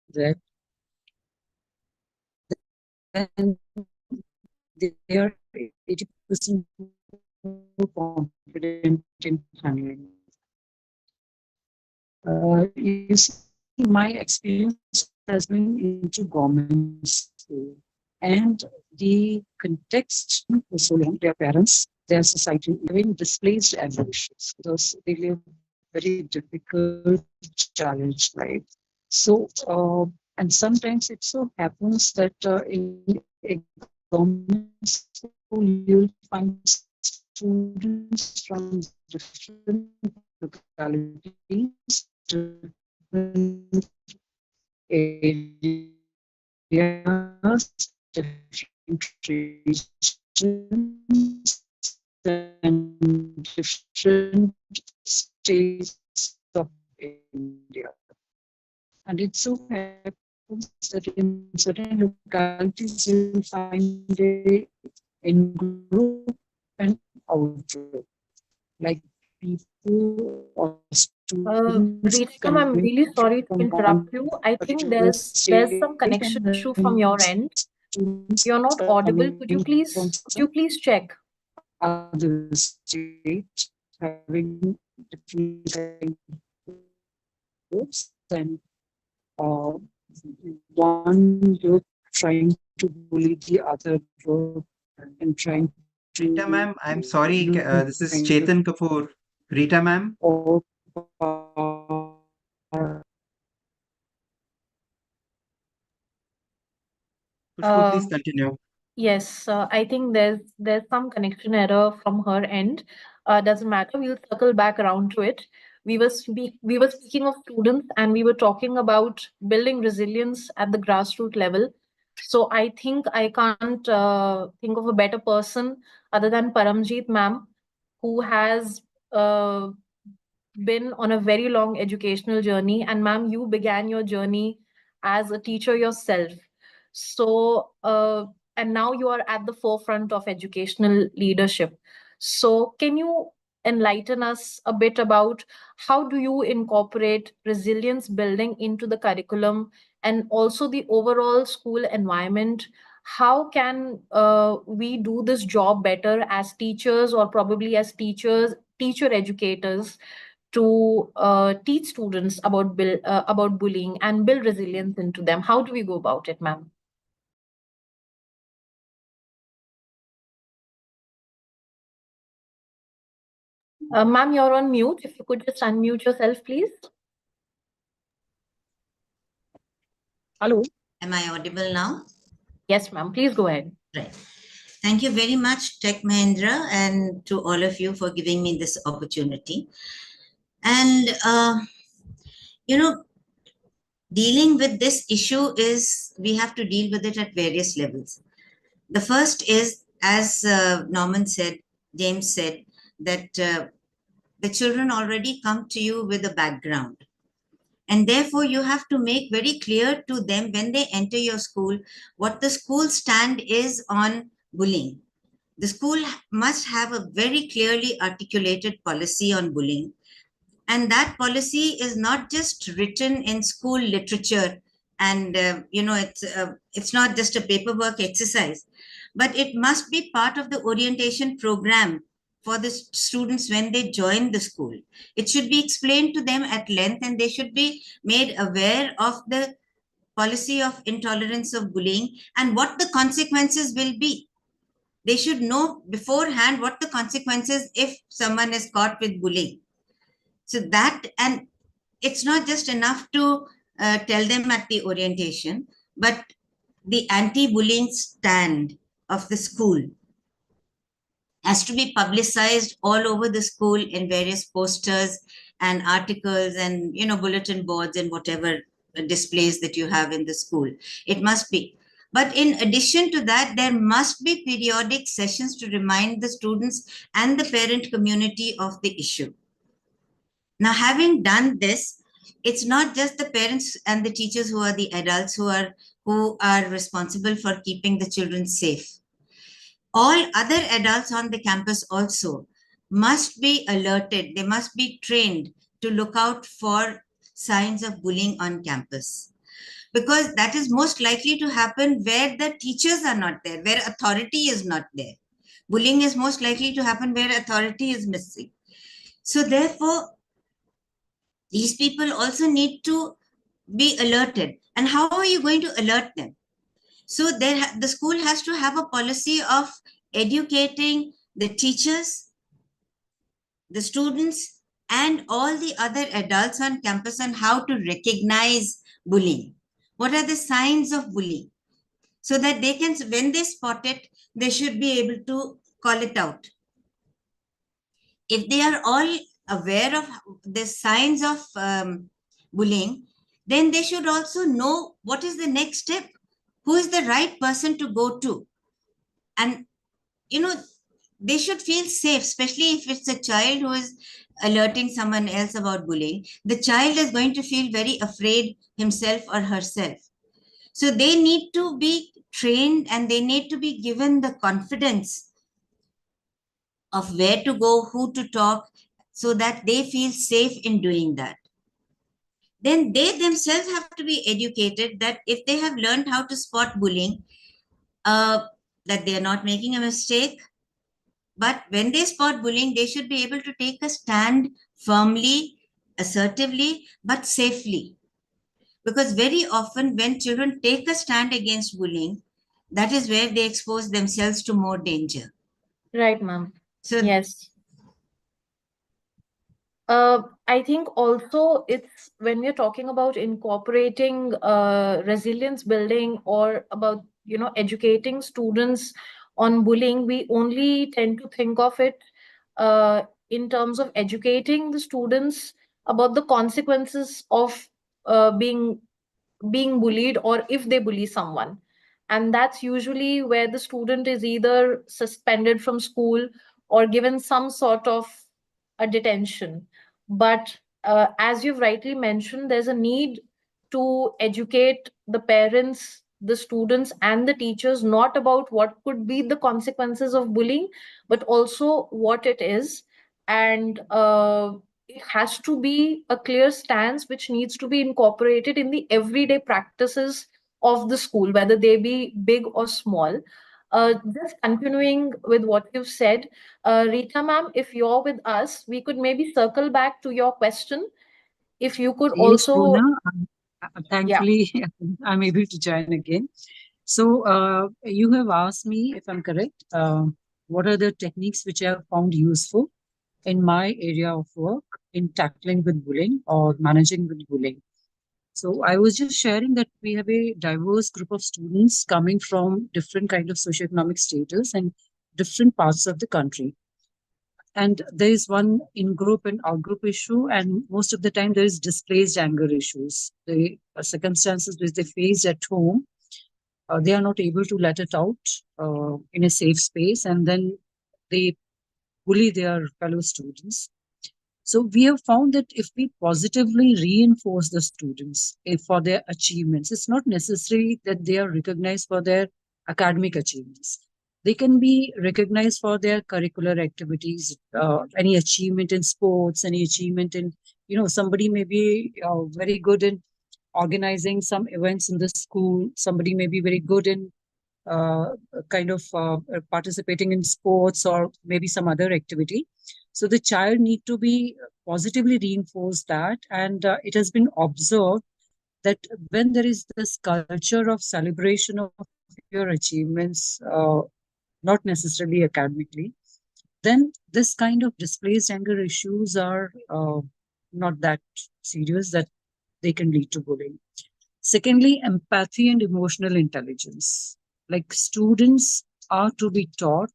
that, then they are 80% more confident in handling. You see, my experience has been into government school, and the context for so long, their parents, their society, even displaced and ambitious, because they live very difficult, challenged life. So, and sometimes it so happens that in a government school, you'll find students from different localities, different areas, different regions, and different states of India. And it so happens that in certain localities you'll find a in-group and out-group, like people or students Rita, ma'am, I'm really sorry to from interrupt one you. I think particular there's some state, connection and issue from then your end. students You're not audible. coming Could you from please check? other states having different kind of groups, and uh, one group trying to bully the other group and trying to Rita ma'am, I'm sorry. This is kind Chetan Kapoor. Rita ma'am, of Khushbu, please continue. Yes, I think there's some connection error from her end. Doesn't matter. We'll circle back around to it. We were speaking of students, and we were talking about building resilience at the grassroots level. So I think I can't think of a better person other than Paramjeet ma'am, who has been on a very long educational journey. And ma'am, you began your journey as a teacher yourself. So, and now you are at the forefront of educational leadership. So, can you enlighten us a bit about how do you incorporate resilience building into the curriculum and also the overall school environment? How can we do this job better as teachers, or probably as teacher educators, to teach students about bullying and build resilience into them? How do we go about it, ma'am? Ma'am, you're on mute. If you could just unmute yourself, please. Hello. Am I audible now? Yes, ma'am. Please go ahead. Right. Thank you very much, Tech Mahendra, and to all of you for giving me this opportunity. And, dealing with this issue is we have to deal with it at various levels. The first is, as Norman said, James said, that the children already come to you with a background. And therefore, you have to make very clear to them when they enter your school what the school stand is on bullying. The school must have a very clearly articulated policy on bullying. And that policy is not just written in school literature, and it's not just a paperwork exercise, but it must be part of the orientation program for the students when they join the school. It should be explained to them at length, and they should be made aware of the policy of intolerance of bullying and what the consequences will be. They should know beforehand what the consequences if someone is caught with bullying. So that, and it's not just enough to tell them at the orientation, but the anti-bullying stand of the school has to be publicized all over the school in various posters and articles and bulletin boards and whatever displays that you have in the school. It must be. But in addition to that, there must be periodic sessions to remind the students and the parent community of the issue. Now, having done this, it's not just the parents and the teachers who are the adults who are responsible for keeping the children safe. All other adults on the campus also must be alerted. They must be trained to look out for signs of bullying on campus, because that is most likely to happen where the teachers are not there, where authority is not there. Bullying is most likely to happen where authority is missing. So therefore, these people also need to be alerted. And how are you going to alert them? So the school has to have a policy of educating the teachers, the students, and all the other adults on campus on how to recognize bullying. What are the signs of bullying? So that they can, when they spot it, they should be able to call it out. If they are all aware of the signs of bullying, then they should also know what is the next step, who is the right person to go to. And, they should feel safe, especially if it's a child who is alerting someone else about bullying. The child is going to feel very afraid himself or herself. So they need to be trained and they need to be given the confidence of where to go, who to talk, so that they feel safe in doing that. Then they themselves have to be educated that if they have learned how to spot bullying, that they are not making a mistake. But when they spot bullying, they should be able to take a stand firmly, assertively, but safely. Because very often when children take a stand against bullying, that is where they expose themselves to more danger. Right, ma'am. So yes. I think also it's when we're talking about incorporating resilience building, or about educating students on bullying, we only tend to think of it in terms of educating the students about the consequences of being bullied, or if they bully someone. And that's usually where the student is either suspended from school or given some sort of a detention. But as you've rightly mentioned, there's a need to educate the parents, the students, and the teachers not about what could be the consequences of bullying, but also what it is. And it has to be a clear stance which needs to be incorporated in the everyday practices of the school, whether they be big or small. Just continuing with what you've said, Rita ma'am, if you're with us, we could maybe circle back to your question. If you could Yes, also, Purna, yeah, thankfully, I'm able to join again. So, you have asked me, if I'm correct, what are the techniques which I have found useful in my area of work in tackling with bullying or managing with bullying. So I was just sharing that we have a diverse group of students coming from different kind of socioeconomic status and different parts of the country. And there is one in-group and out-group issue, and most of the time there is displaced anger issues. The circumstances which they face at home, they are not able to let it out in a safe space, and then they bully their fellow students. So we have found that if we positively reinforce the students for their achievements, it's not necessary that they are recognized for their academic achievements. They can be recognized for their curricular activities, any achievement in sports, any achievement in, somebody may be very good in organizing some events in the school. Somebody may be very good in uh, kind of participating in sports or maybe some other activity. So the child need to be positively reinforced that, and it has been observed that when there is this culture of celebration of your achievements, not necessarily academically, then this kind of displaced anger issues are not that serious that they can lead to bullying. Secondly, empathy and emotional intelligence. Like students are to be taught,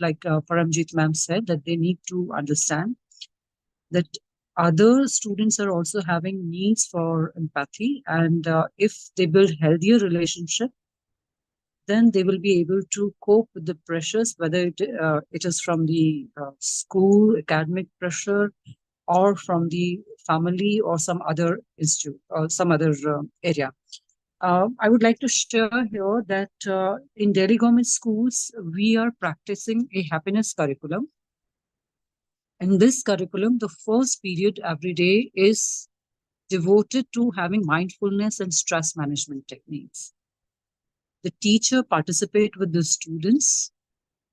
like Paramjit ma'am said, that they need to understand that other students are also having needs for empathy. And if they build healthier relationship, then they will be able to cope with the pressures, whether it is from the school, academic pressure, or from the family or some other institute or some other area. I would like to share here that in Delhi government schools, we are practicing a happiness curriculum. In this curriculum, the first period every day is devoted to having mindfulness and stress management techniques. The teacher participate with the students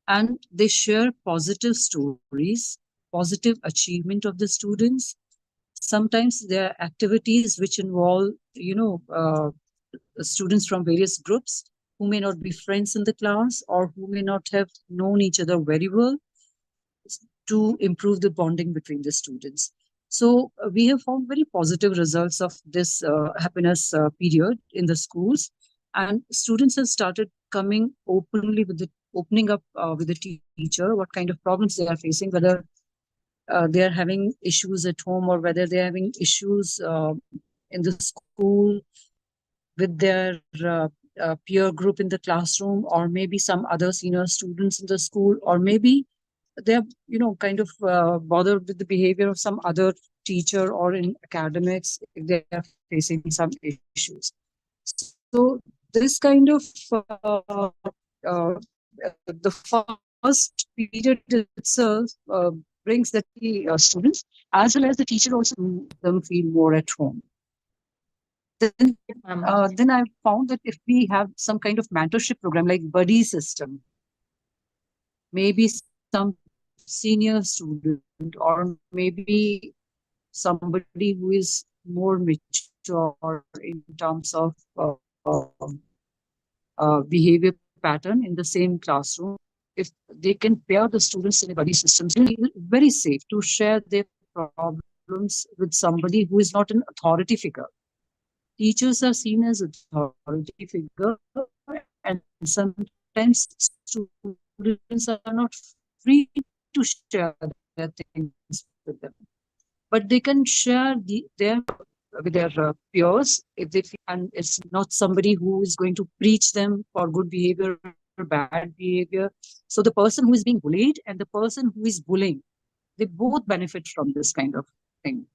and they share positive stories, positive achievement of the students. Sometimes there are activities which involve, students from various groups who may not be friends in the class or who may not have known each other very well, to improve the bonding between the students. So we have found very positive results of this happiness period in the schools, and students have started coming openly with the opening up with the teacher what kind of problems they are facing, whether they are having issues at home or whether they are having issues in the school with their peer group in the classroom, or maybe some other senior students in the school, or maybe they're kind of bothered with the behavior of some other teacher or in academics if they are facing some issues. So this kind of the first period itself brings the students as well as the teacher also them feel more at home. Then I found that if we have some kind of mentorship program like buddy system, maybe some senior student or maybe somebody who is more mature in terms of behavior pattern in the same classroom, if they can pair the students in a buddy system, it's very safe to share their problems with somebody who is not an authority figure. Teachers are seen as authority figure, and sometimes students are not free to share their things with them, but they can share their with their peers, if they feel, and it's not somebody who is going to preach them for good behavior or bad behavior. So the person who is being bullied and the person who is bullying, they both benefit from this kind of thing.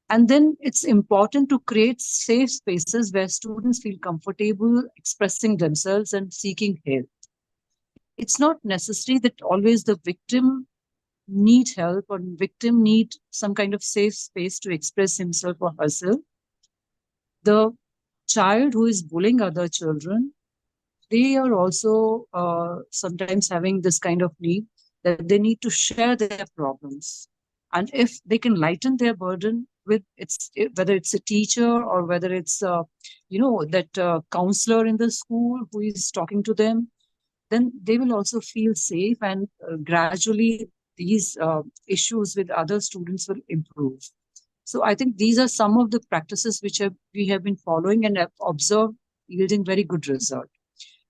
And then it's important to create safe spaces where students feel comfortable expressing themselves and seeking help. It's not necessary that always the victim need help or victim need some kind of safe space to express himself or herself. The child who is bullying other children, they are also sometimes having this kind of need that they need to share their problems. And if they can lighten their burden with whether it's a teacher or whether it's that counselor in the school who is talking to them, then they will also feel safe, and gradually these issues with other students will improve. So I think these are some of the practices which we have been following and have observed yielding very good result.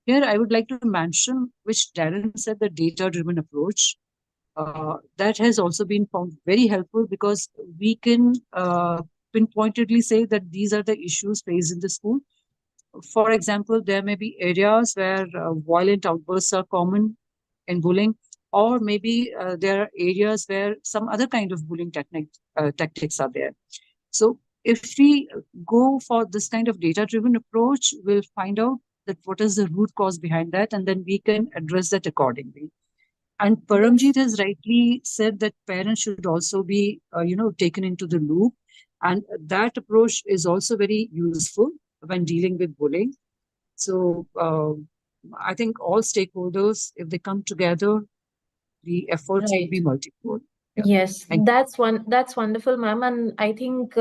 Here, I would like to mention, which Darren said, the data-driven approach. That has also been found very helpful because we can pinpointedly say that these are the issues faced in the school. For example, there may be areas where violent outbursts are common in bullying, or maybe there are areas where some other kind of bullying tactics are there. So if we go for this kind of data-driven approach, we'll find out that what is the root cause behind that, and then we can address that accordingly. And Paramjit has rightly said that parents should also be, taken into the loop. And that approach is also very useful when dealing with bullying. So I think all stakeholders, if they come together, the efforts will be multiple. Yeah. Yes, that's wonderful, ma'am. And I think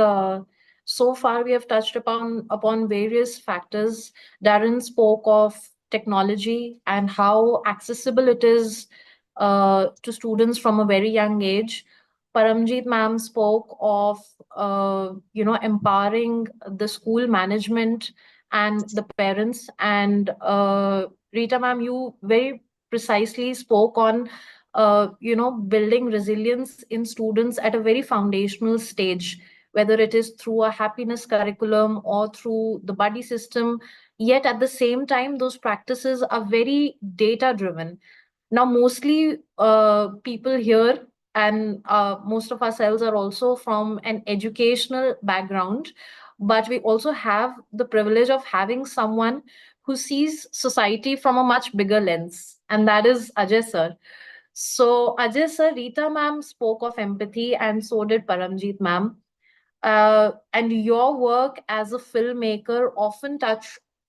so far we have touched upon various factors. Darren spoke of technology and how accessible it is to students from a very young age. Paramjit ma'am spoke of empowering the school management and the parents. And Rita ma'am, you very precisely spoke on building resilience in students at a very foundational stage, whether it is through a happiness curriculum or through the buddy system. Yet at the same time, those practices are very data driven. Now, mostly people here and most of ourselves are also from an educational background, but we also have the privilege of having someone who sees society from a much bigger lens, and that is Ajay sir. So, Ajay sir, Rita ma'am spoke of empathy, and so did Paramjit ma'am. And your work as a filmmaker often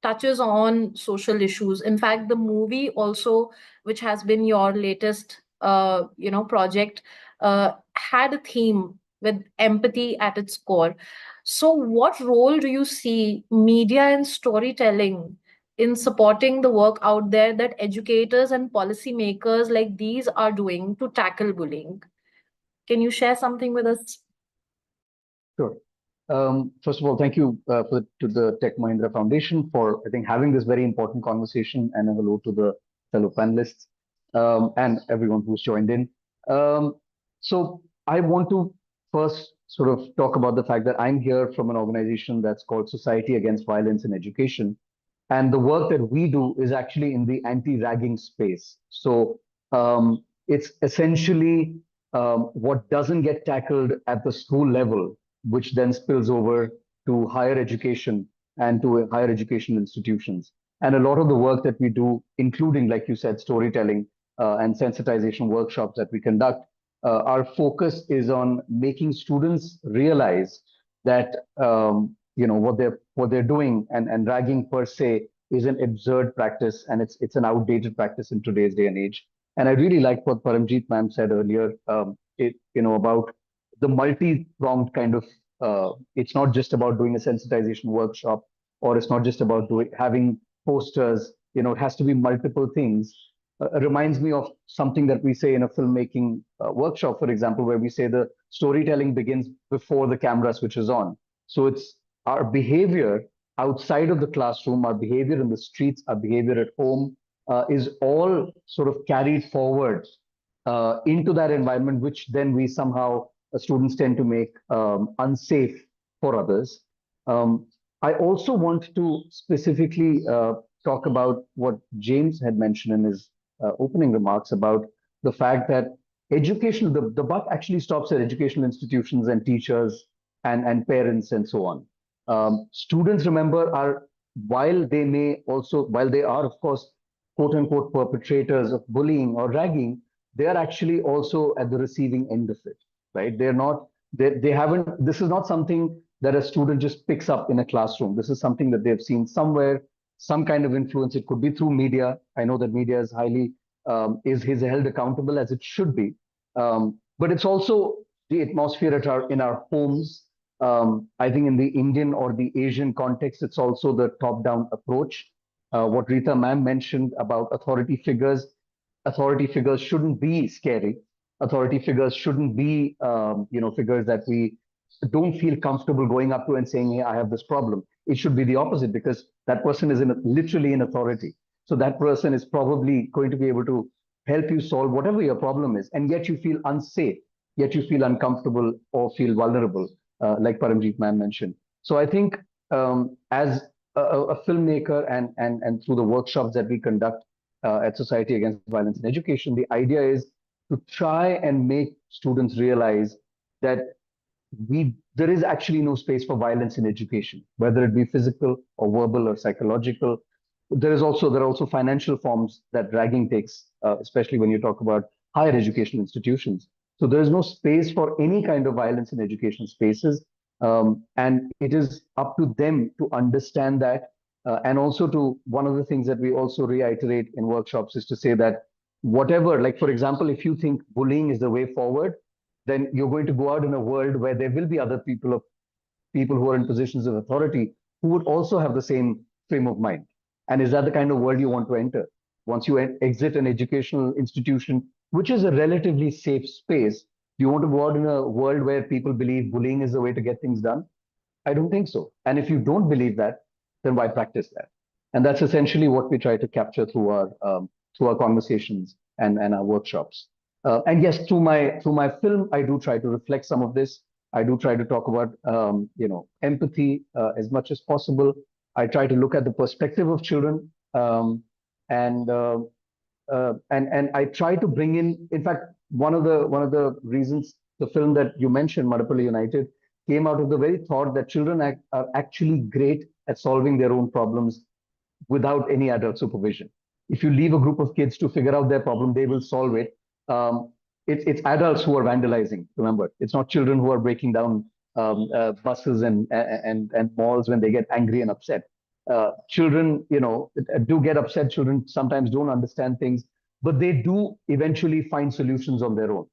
touches on social issues. In fact, the movie also, which has been your latest, project, had a theme with empathy at its core. So, what role do you see media and storytelling in supporting the work out there that educators and policymakers like these are doing to tackle bullying? Can you share something with us? Sure. First of all, thank you to the Tech Mahindra Foundation for, I think, having this very important conversation, and a hello to the fellow panelists and everyone who's joined in. So I want to first sort of talk about the fact that I'm here from an organization that's called Society Against Violence in Education. And the work that we do is actually in the anti-ragging space. So it's essentially what doesn't get tackled at the school level, which then spills over to higher education and to higher education institutions. And a lot of the work that we do, including, like you said, storytelling and sensitization workshops that we conduct, our focus is on making students realize that what they're doing, and ragging per se is an absurd practice, and it's an outdated practice in today's day and age. And I really like what Paramjit ma'am said earlier, about the multi-pronged kind of. It's not just about doing a sensitization workshop, or it's not just about having posters. It has to be multiple things. Reminds me of something that we say in a filmmaking workshop, for example, where we say the storytelling begins before the camera switches on. So it's our behavior outside of the classroom, our behavior in the streets, our behavior at home is all sort of carried forward into that environment, which then we somehow students tend to make unsafe for others. I also want to specifically talk about what James had mentioned in his opening remarks about the fact that the buck actually stops at educational institutions and teachers and parents and so on. Students, remember, are while they are, of course, quote unquote perpetrators of bullying or ragging, they are actually also at the receiving end of it, right? They haven't, this is not something that a student just picks up in a classroom. This is something that they've seen somewhere, some kind of influence. It could be through media. I know that media is highly is held accountable as it should be, but it's also the atmosphere in our homes. I think in the Indian or the Asian context, it's also the top-down approach. What Rita ma'am mentioned about authority figures shouldn't be scary. Authority figures shouldn't be figures that we don't feel comfortable going up to and saying, hey, I have this problem. It should be the opposite, because that person is literally in authority. So that person is probably going to be able to help you solve whatever your problem is, and yet you feel unsafe, yet you feel uncomfortable or feel vulnerable, like Paramjeet ma'am mentioned. So I think as a filmmaker and through the workshops that we conduct at Society Against Violence in Education, the idea is to try and make students realize that there is actually no space for violence in education, whether it be physical or verbal or psychological. There are also financial forms that ragging takes, especially when you talk about higher education institutions. So there is no space for any kind of violence in education spaces, and it is up to them to understand that. And also, to one of the things that we also reiterate in workshops is to say that whatever, like for example, if you think bullying is the way forward, then you're going to go out in a world where there will be other people who are in positions of authority who would also have the same frame of mind. And is that the kind of world you want to enter? Once you exit an educational institution, which is a relatively safe space, do you want to go out in a world where people believe bullying is the way to get things done? I don't think so. And if you don't believe that, then why practice that? And that's essentially what we try to capture through our conversations and our workshops. And yes, through my film, I do try to reflect some of this. I do try to talk about empathy as much as possible. I try to look at the perspective of children, and I try to bring in. In fact, one of the reasons the film that you mentioned, Madapalli United, came out of the very thought that children are actually great at solving their own problems without any adult supervision. If you leave a group of kids to figure out their problem, they will solve it. It's adults who are vandalizing. Remember, it's not children who are breaking down buses and malls when they get angry and upset. Children, do get upset. Children sometimes don't understand things, but they do eventually find solutions on their own.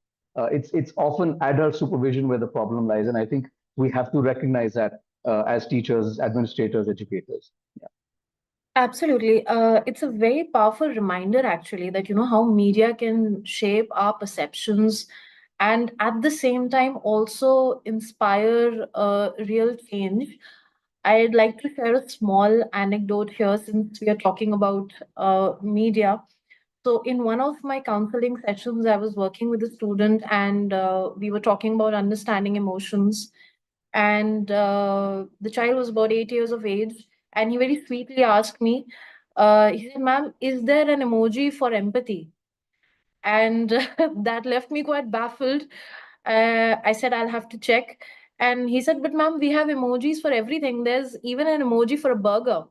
It's often adult supervision where the problem lies, and I think we have to recognize that as teachers, administrators, educators. Yeah. Absolutely. It's a very powerful reminder, actually, that how media can shape our perceptions and at the same time also inspire real change. I'd like to share a small anecdote here since we are talking about media. So, in one of my counseling sessions, I was working with a student and we were talking about understanding emotions. And the child was about 8 years of age. And he very sweetly asked me, he said, Ma'am, is there an emoji for empathy? And that left me quite baffled. I said, I'll have to check. And he said, but ma'am, we have emojis for everything. There's even an emoji for a burger.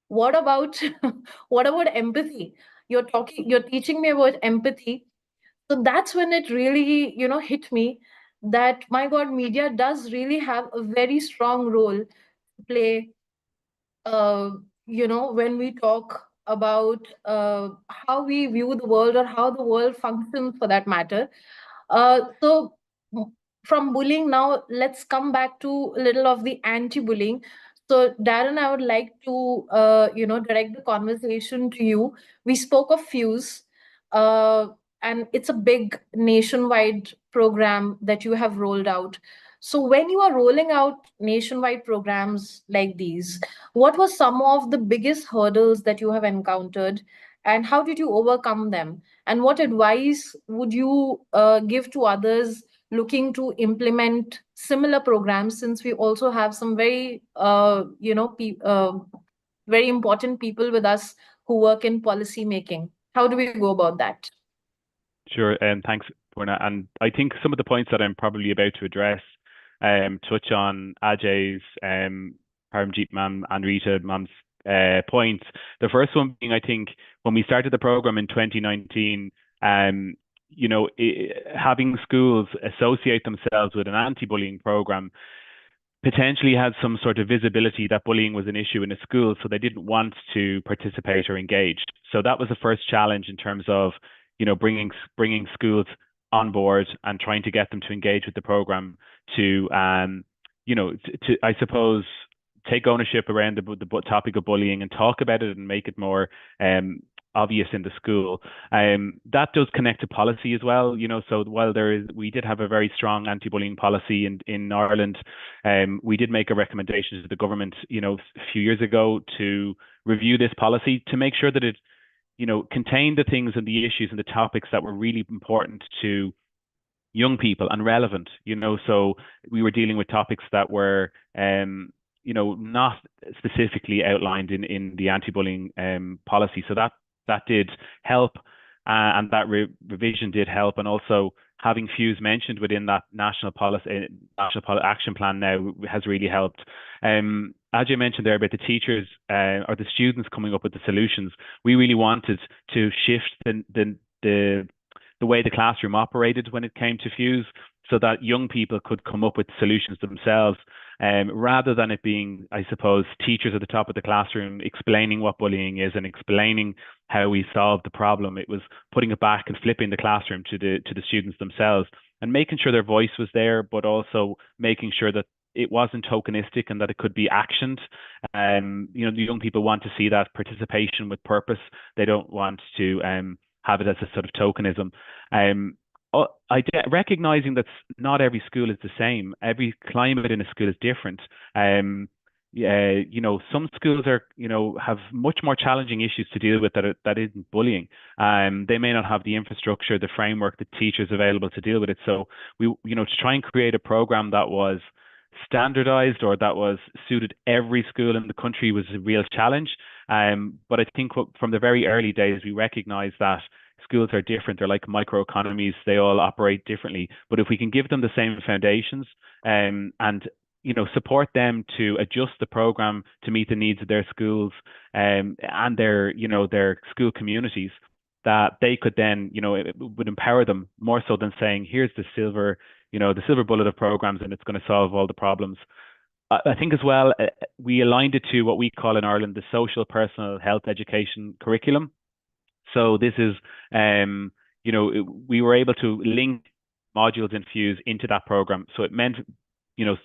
What about what about empathy? You're teaching me about empathy. So that's when it really, hit me that my God, media does really have a very strong role to play, when we talk about how we view the world or how the world functions for that matter. So from bullying now, let's come back to a little of the anti-bullying. So Darren, I would like to, direct the conversation to you. We spoke of Fuse, uh, and it's a big nationwide program that you have rolled out. So when you are rolling out nationwide programs like these, what were some of the biggest hurdles that you have encountered, and how did you overcome them? And what advice would you give to others looking to implement similar programs, since we also have some very, very important people with us who work in policy making? How do we go about that? Sure, and thanks, Purna. And I think some of the points that I'm probably about to address touch on Ajay's, Paramjeet ma'am and Rita ma'am's points. The first one being, I think, when we started the program in 2019, having schools associate themselves with an anti-bullying program potentially had some sort of visibility that bullying was an issue in a school, so they didn't want to participate or engage. So that was the first challenge in terms of, bringing schools on board and trying to get them to engage with the program to, I suppose, take ownership around the topic of bullying and talk about it and make it more obvious in the school. That does connect to policy as well. So while we did have a very strong anti-bullying policy in Ireland, we did make a recommendation to the government, a few years ago to review this policy to make sure that it, contained the things and the issues and the topics that were really important to young people and relevant. So we were dealing with topics that were, not specifically outlined in the anti-bullying policy. So that did help, and that revision did help, and also having FUSE mentioned within that national action plan now has really helped. Ajay mentioned there about the teachers or the students coming up with the solutions. We really wanted to shift the way the classroom operated when it came to FUSE, so that young people could come up with solutions themselves, rather than it being, I suppose, teachers at the top of the classroom explaining what bullying is and explaining how we solve the problem. It was putting it back and flipping the classroom to the students themselves and making sure their voice was there, but also making sure that it wasn't tokenistic and that it could be actioned. The young people want to see that participation with purpose. They don't want to have it as a sort of tokenism. Recognizing that not every school is the same. Every climate in a school is different. Some schools are, have much more challenging issues to deal with that isn't bullying. They may not have the infrastructure, the framework, the teachers available to deal with it. So we, to try and create a program that was standardized or that was suited every school in the country was a real challenge. But I think from the very early days, we recognized that schools are different. They're like microeconomies. They all operate differently. But if we can give them the same foundations and support them to adjust the program to meet the needs of their schools and their school communities, that they could then, it would empower them more so than saying, here's the silver bullet of programs and it's going to solve all the problems. I think as well, we aligned it to what we call in Ireland the social personal health education curriculum. So this is, we were able to link modules in FUSE into that program. So it meant,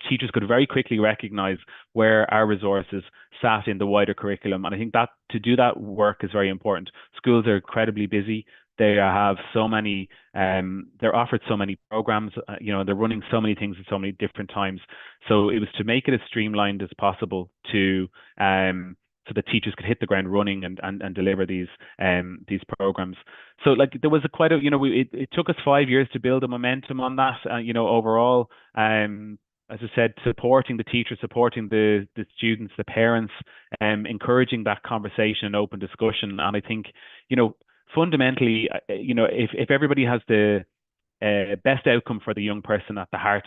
teachers could very quickly recognize where our resources sat in the wider curriculum. And I think that to do that work is very important. Schools are incredibly busy. They have so many, they're offered so many programs, they're running so many things at so many different times. So it was to make it as streamlined as possible to, so that teachers could hit the ground running and deliver these programs. So there was it took us 5 years to build a momentum on that, overall. As I said, supporting the teachers, supporting the students, the parents, encouraging that conversation and open discussion. And I think, fundamentally, if everybody has the best outcome for the young person at the heart,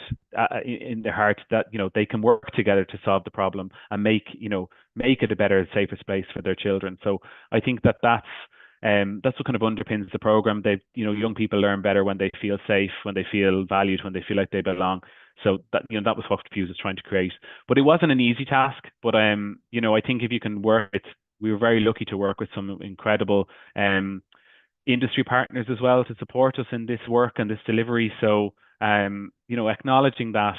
in their heart, that they can work together to solve the problem and make it a better, safer space for their children. So I think that's what kind of underpins the program. Young people learn better when they feel safe, when they feel valued, when they feel like they belong. So that was what FUSE was trying to create. But it wasn't an easy task. But I think if you can work it, we were very lucky to work with some incredible industry partners as well to support us in this work and this delivery. So acknowledging that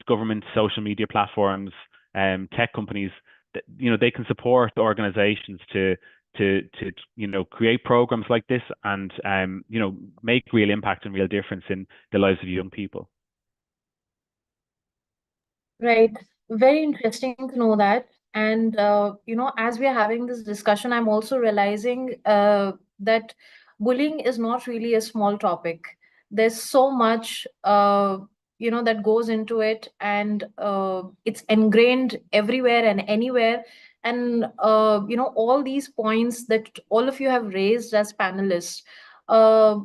government, social media platforms, tech companies, they can support organizations to create programs like this and make real impact and real difference in the lives of young people. Right. Very interesting to know that. And, as we are having this discussion, I'm also realizing that bullying is not really a small topic. There's so much that goes into it, and it's ingrained everywhere and anywhere. And all these points that all of you have raised as panelists, uh,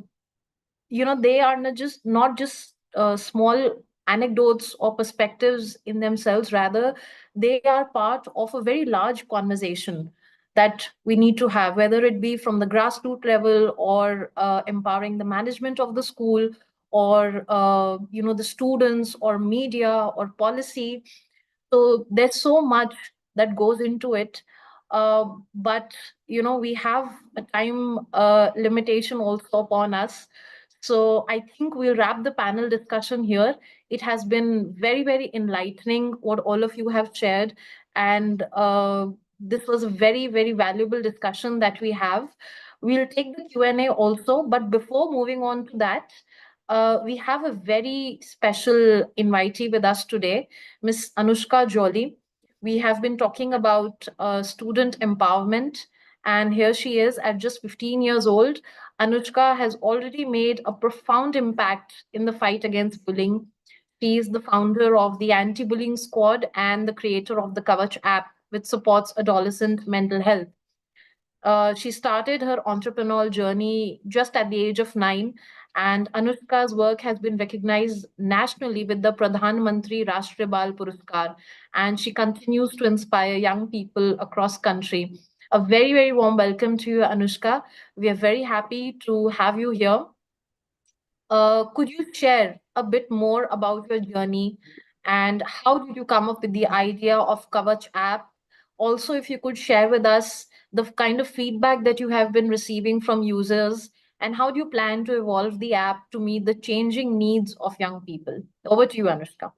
they are not just small anecdotes or perspectives in themselves. Rather, they are part of a very large conversation that we need to have, whether it be from the grassroots level, or empowering the management of the school, or the students, or media, or policy. So there's so much that goes into it. But we have a time limitation also upon us. So I think we'll wrap the panel discussion here. It has been very, very enlightening what all of you have shared. And this was a very, very valuable discussion that we have. We'll take the Q&A also, but before moving on to that, we have a very special invitee with us today, Miss Anushka Jolly. We have been talking about student empowerment, and here she is at just 15 years old. Anushka has already made a profound impact in the fight against bullying. She is the founder of the Anti-Bullying Squad and the creator of the Kavach app, which supports adolescent mental health. She started her entrepreneurial journey just at the age of 9, and Anushka's work has been recognized nationally with the Pradhan Mantri Rashtriya Bal Puraskar, and she continues to inspire young people across country. A very, very warm welcome to you, Anushka. We are very happy to have you here. Could you share a bit more about your journey, and how did you come up with the idea of Kavach app? Also, if you could share with us the kind of feedback that you have been receiving from users, and how do you plan to evolve the app to meet the changing needs of young people? Over to you, Anushka.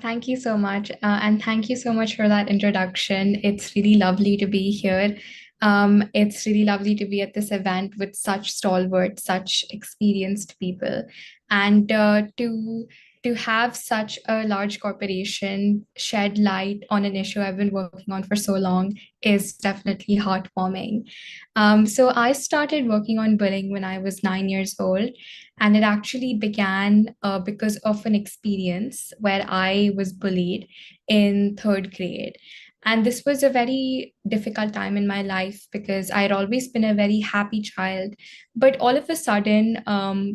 Thank you so much. And thank you so much for that introduction. It's really lovely to be here. It's really lovely to be at this event with such stalwart, such experienced people. And to have such a large corporation shed light on an issue I've been working on for so long is definitely heartwarming. So I started working on bullying when I was 9 years old, and it actually began because of an experience where I was bullied in third grade. And this was a very difficult time in my life because I had always been a very happy child. But all of a sudden,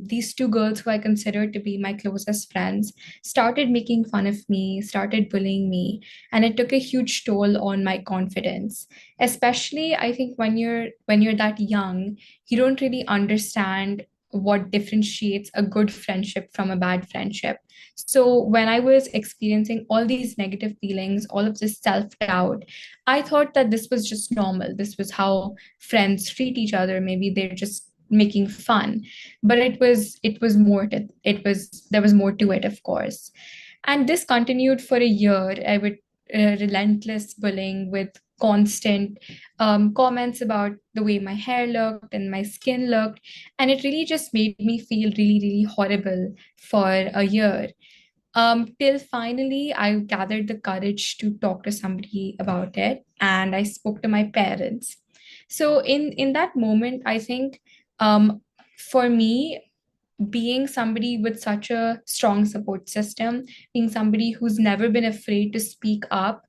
these two girls who I considered to be my closest friends started making fun of me, started bullying me, and it took a huge toll on my confidence. Especially, I think when you're that young, you don't really understand what differentiates a good friendship from a bad friendship. So when I was experiencing all these negative feelings, all of this self-doubt, I thought that this was just normal. This was how friends treat each other. Maybe they're just making fun. But it was more to it was there was more to it, of course. And this continued for a year. I would relentless bullying with constant comments about the way my hair looked and my skin looked. And it really just made me feel really, really horrible for a year. Till finally, I gathered the courage to talk to somebody about it, and I spoke to my parents. So in that moment, I think for me, being somebody with such a strong support system, being somebody who's never been afraid to speak up,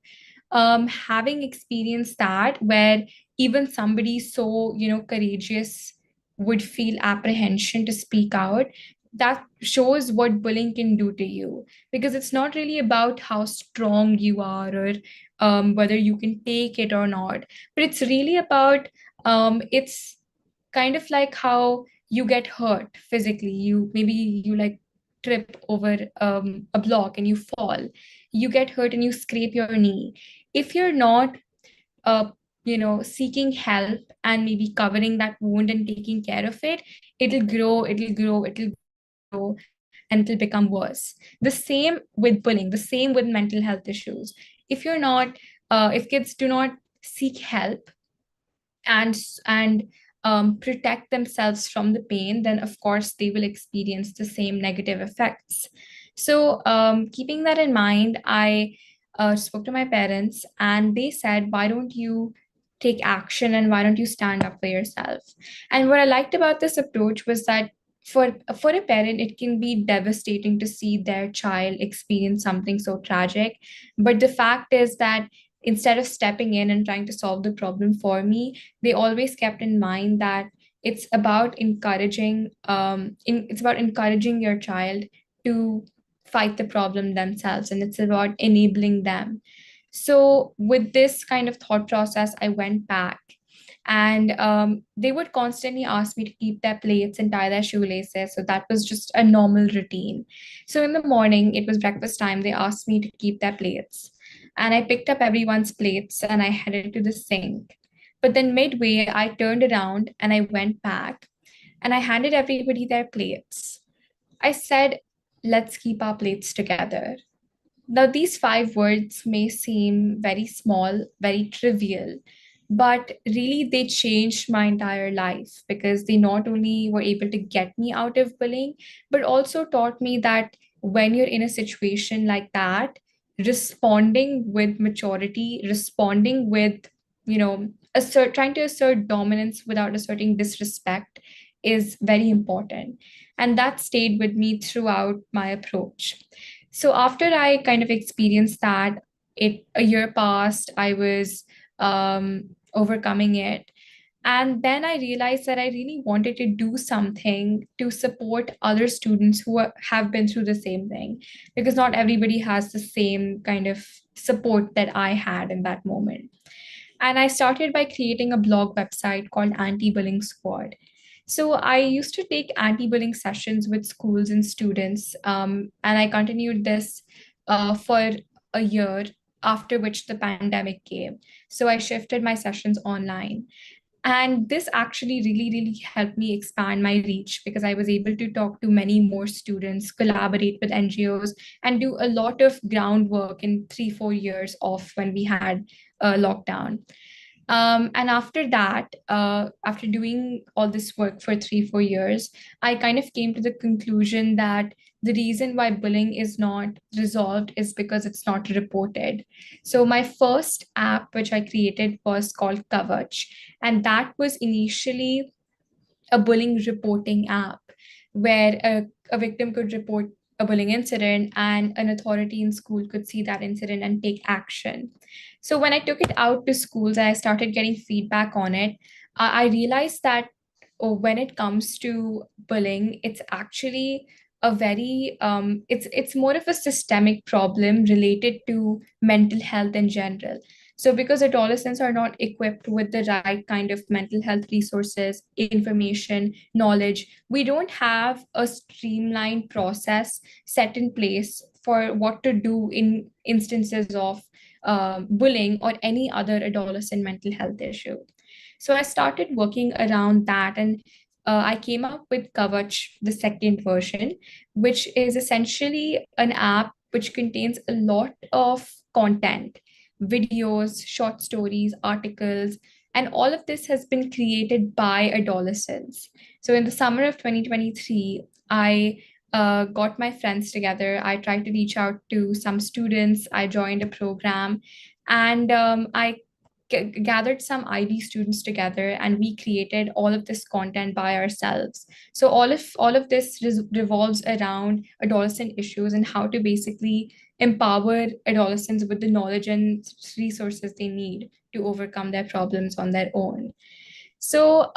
having experienced that where even somebody so courageous would feel apprehension to speak out, that shows what bullying can do to you, because it's not really about how strong you are, or whether you can take it or not, but it's really about it's kind of like how you get hurt physically. You like trip over a block and you fall, you get hurt and you scrape your knee. If you're not uh, seeking help and maybe covering that wound and taking care of it, it'll grow, and it'll become worse. The same with bullying, the same with mental health issues. If kids do not seek help and protect themselves from the pain, then of course they will experience the same negative effects. So keeping that in mind, I spoke to my parents, and they said, why don't you take action and why don't you stand up for yourself? And what I liked about this approach was that for a parent, it can be devastating to see their child experience something so tragic. But the fact is that instead of stepping in and trying to solve the problem for me, they always kept in mind that it's about encouraging your child to fight the problem themselves, and it's about enabling them. So with this kind of thought process, I went back, and they would constantly ask me to keep their plates and tie their shoelaces. So that was just a normal routine. So in the morning, it was breakfast time, they asked me to keep their plates. And I picked up everyone's plates and I headed to the sink. But then midway, I turned around and I went back and I handed everybody their plates. I said, let's keep our plates together. Now, these 5 words may seem very small, very trivial, but really they changed my entire life, because they not only were able to get me out of bullying, but also taught me that when you're in a situation like that, responding with maturity, responding with, trying to assert dominance without asserting disrespect is very important. And that stayed with me throughout my approach. So after I kind of experienced that, a year passed, I was overcoming it. And then I realized that I really wanted to do something to support other students who have been through the same thing, because not everybody has the same kind of support that I had in that moment. And I started by creating a blog website called Anti-Bullying Squad. So I used to take anti-bullying sessions with schools and students, and I continued this for a year, after which the pandemic came. So I shifted my sessions online. And this actually really, really helped me expand my reach, because I was able to talk to many more students, collaborate with NGOs, and do a lot of groundwork in 3-4 years off when we had a lockdown. And after that, after doing all this work for 3-4 years, I kind of came to the conclusion that the reason why bullying is not resolved is because it's not reported. So my first app, which I created, was called Kavach, and that was initially a bullying reporting app where a victim could report a bullying incident and an authority in school could see that incident and take action. So when I took it out to schools and I started getting feedback on it, I realized that when it comes to bullying, it's actually a very it's more of a systemic problem related to mental health in general. So because adolescents are not equipped with the right kind of mental health resources, information, knowledge, we don't have a streamlined process set in place for what to do in instances of bullying or any other adolescent mental health issue. So I started working around that, and I came up with Kavach, the second version, which is essentially an app which contains a lot of content, videos, short stories, articles, and all of this has been created by adolescents. So in the summer of 2023, I got my friends together. I tried to reach out to some students. I joined a program, and I gathered some IB students together, and we created all of this content by ourselves. So all of this revolves around adolescent issues and how to basically empower adolescents with the knowledge and resources they need to overcome their problems on their own. So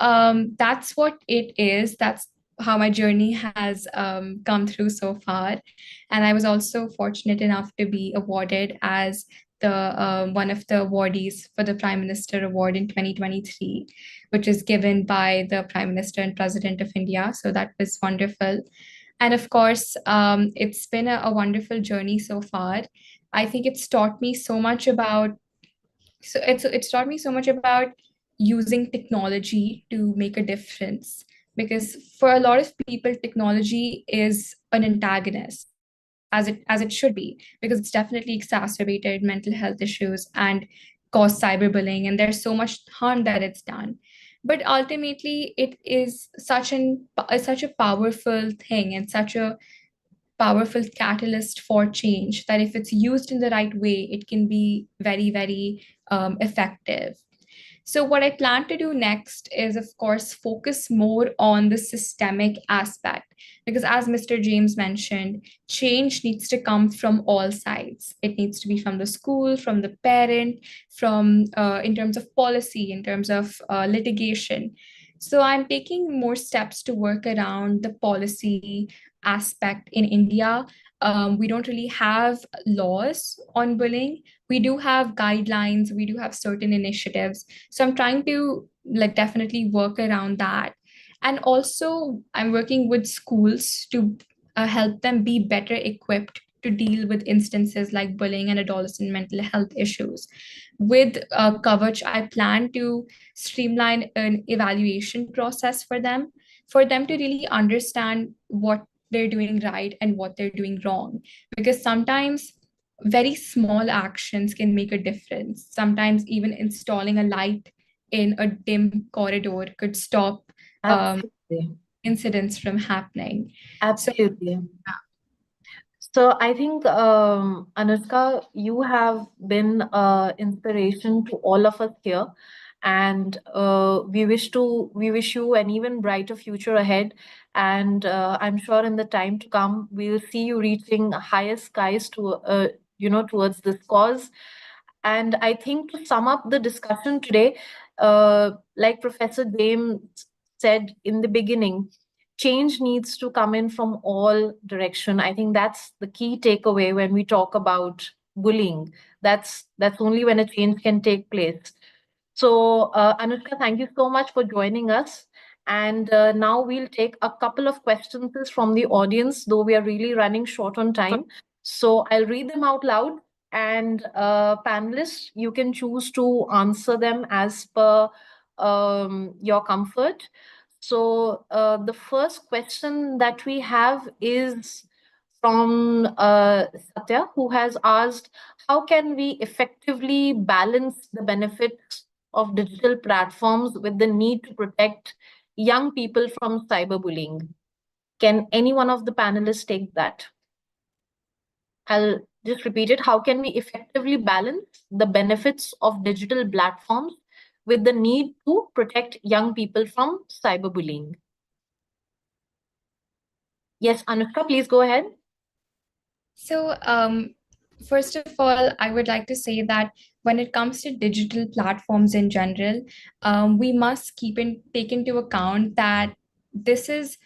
that's what it is. That's how my journey has come through so far. And I was also fortunate enough to be awarded as the one of the awardees for the Prime Minister Award in 2023, which is given by the Prime Minister and President of India. So that was wonderful. And of course, it's been a wonderful journey so far. I think it's taught me so much about using technology to make a difference, because for a lot of people technology is an antagonist, as it should be, because it's definitely exacerbated mental health issues and caused cyberbullying, and there's so much harm that it's done. But ultimately it is such a powerful thing and such a powerful catalyst for change, that if it's used in the right way, it can be very, very effective. So what I plan to do next is, of course, focus more on the systemic aspect, because as Mr. James mentioned, change needs to come from all sides. It needs to be from the school, from the parent, from in terms of policy, in terms of litigation. So I'm taking more steps to work around the policy aspect in India. We don't really have laws on bullying. We do have guidelines, we do have certain initiatives. So I'm trying to like definitely work around that. And also I'm working with schools to help them be better equipped to deal with instances like bullying and adolescent mental health issues. With Coverage, I plan to streamline an evaluation process for them to really understand what they're doing right and what they're doing wrong. Because sometimes very small actions can make a difference. Sometimes even installing a light in a dim corridor could stop Absolutely. incidents from happening. Absolutely. So I think, Anushka, you have been inspiration to all of us here, and we wish you an even brighter future ahead. And I'm sure in the time to come, we'll see you reaching higher skies to towards this cause. And I think to sum up the discussion today, like Professor James said in the beginning, change needs to come in from all direction. I think that's the key takeaway when we talk about bullying. That's only when a change can take place. So, Anushka, thank you so much for joining us. And now we'll take a couple of questions from the audience, though we are really running short on time. So I'll read them out loud, and panelists, you can choose to answer them as per your comfort. So the first question that we have is from Satya, who has asked, how can we effectively balance the benefits of digital platforms with the need to protect young people from cyberbullying? Can any one of the panelists take that? I'll just repeat it. How can we effectively balance the benefits of digital platforms with the need to protect young people from cyberbullying? Yes, Anushka, please go ahead. So, first of all, I would like to say that when it comes to digital platforms in general, we must take into account that this is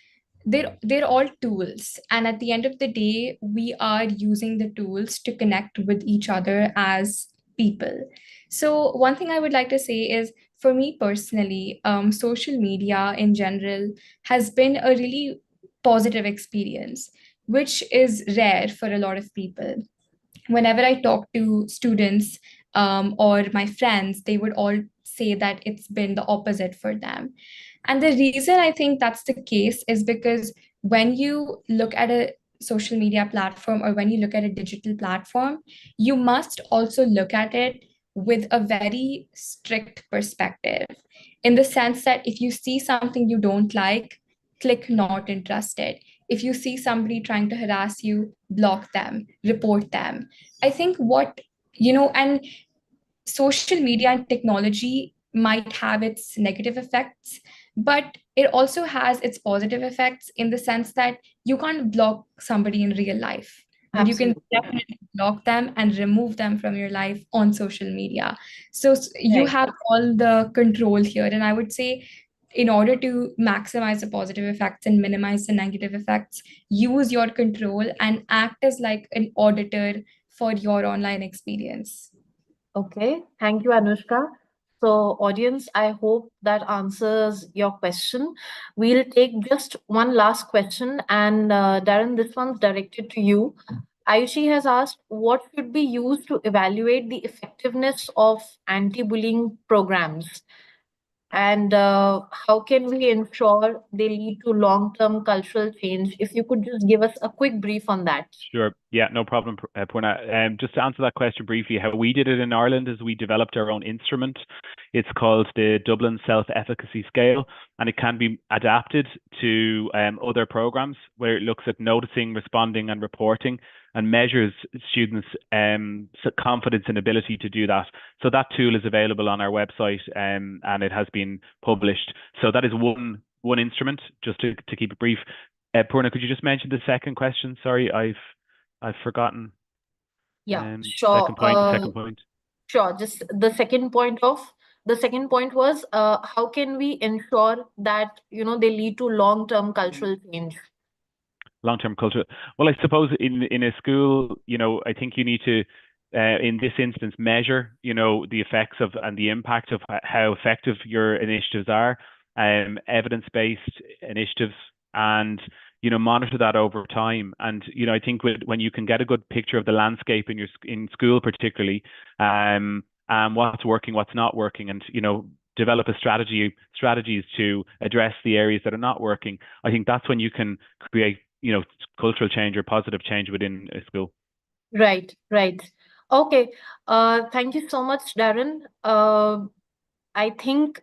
they're all tools, and at the end of the day, we are using the tools to connect with each other as people. So, one thing I would like to say is, for me personally, social media in general has been a really positive experience, which is rare for a lot of people. Whenever I talk to students or my friends, they would all say that it's been the opposite for them. And the reason I think that's the case is because when you look at a social media platform or when you look at a digital platform, you must also look at it with a very strict perspective, in the sense that if you see something you don't like, click not interested. If you see somebody trying to harass you, block them, report them. I think and social media and technology might have its negative effects, but it also has its positive effects, in the sense that you can't block somebody in real life, but you can definitely block them and remove them from your life on social media. So you have all the control here. And I would say, in order to maximize the positive effects and minimize the negative effects, use your control and act as like an auditor for your online experience. Okay, thank you, Anushka. So, audience, I hope that answers your question. We'll take just one last question, and Darren, this one's directed to you. Ayushi has asked, what should be used to evaluate the effectiveness of anti-bullying programs? And how can we ensure they lead to long-term cultural change? If you could just give us a quick brief on that. Sure. Yeah, no problem, Purna. Just to answer that question briefly, how we did it in Ireland is we developed our own instrument. It's called the Dublin Self-Efficacy Scale, and it can be adapted to other programs where it looks at noticing, responding, and reporting, and measures students' confidence and ability to do that. So that tool is available on our website, and it has been published. So that is one instrument. Just to keep it brief. Purna, could you just mention the second question? Sorry, I've forgotten. Yeah, sure. Second point. Sure. Just the second point was how can we ensure that they lead to long-term cultural change? Long-term culture. Well, I suppose in a school, I think you need to, in this instance, measure, the effects of and the impact of how effective your initiatives are, evidence-based initiatives, and monitor that over time. And I think when you can get a good picture of the landscape in school, particularly, what's working, what's not working, and develop strategies to address the areas that are not working. I think that's when you can create cultural change or positive change within a school. Right. Okay. Thank you so much, Darren. I think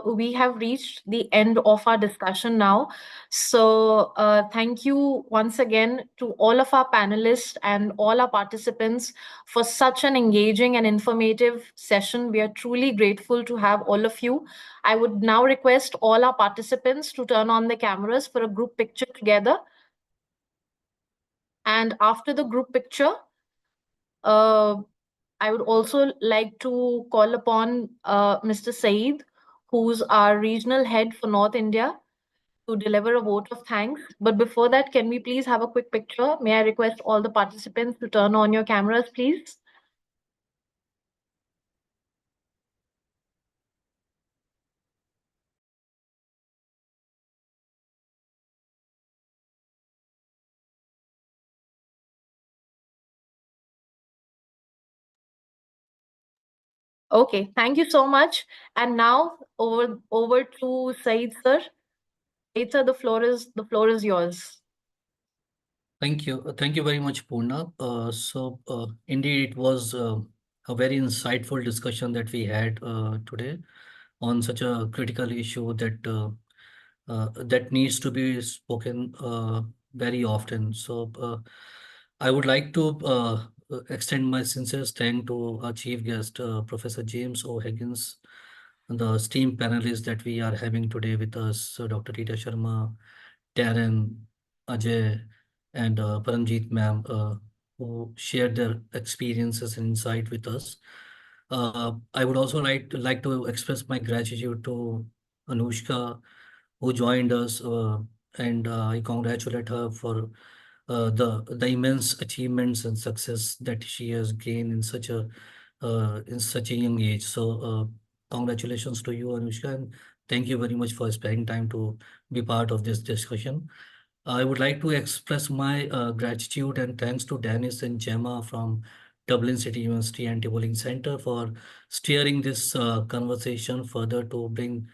we have reached the end of our discussion now. So thank you once again to all of our panelists and all our participants for such an engaging and informative session. We are truly grateful to have all of you. I would now request all our participants to turn on the cameras for a group picture together. And after the group picture, I would also like to call upon Mr. Saeed, who's our regional head for North India, to deliver a vote of thanks. But before that, can we please have a quick picture? May I request all the participants to turn on your cameras, please? Okay, thank you so much. And now over to Saeed sir. Saeed sir, the floor is yours. Thank you very much, Purna. Indeed, it was a very insightful discussion that we had today on such a critical issue that needs to be spoken very often. So I would like to extend my sincere thanks to our chief guest, Professor James O'Higgins, and the esteemed panelists that we are having today with us, Dr. Rita Sharma, Darren, Ajay, and Paramjeet ma'am, who shared their experiences and insight with us. I would also like to express my gratitude to Anushka, who joined us, and I congratulate her for the immense achievements and success that she has gained in such a young age. So congratulations to you, Anushka, and thank you very much for spending time to be part of this discussion. I would like to express my gratitude and thanks to Dennis and Gemma from Dublin City University Anti-Bullying Center for steering this conversation further to bring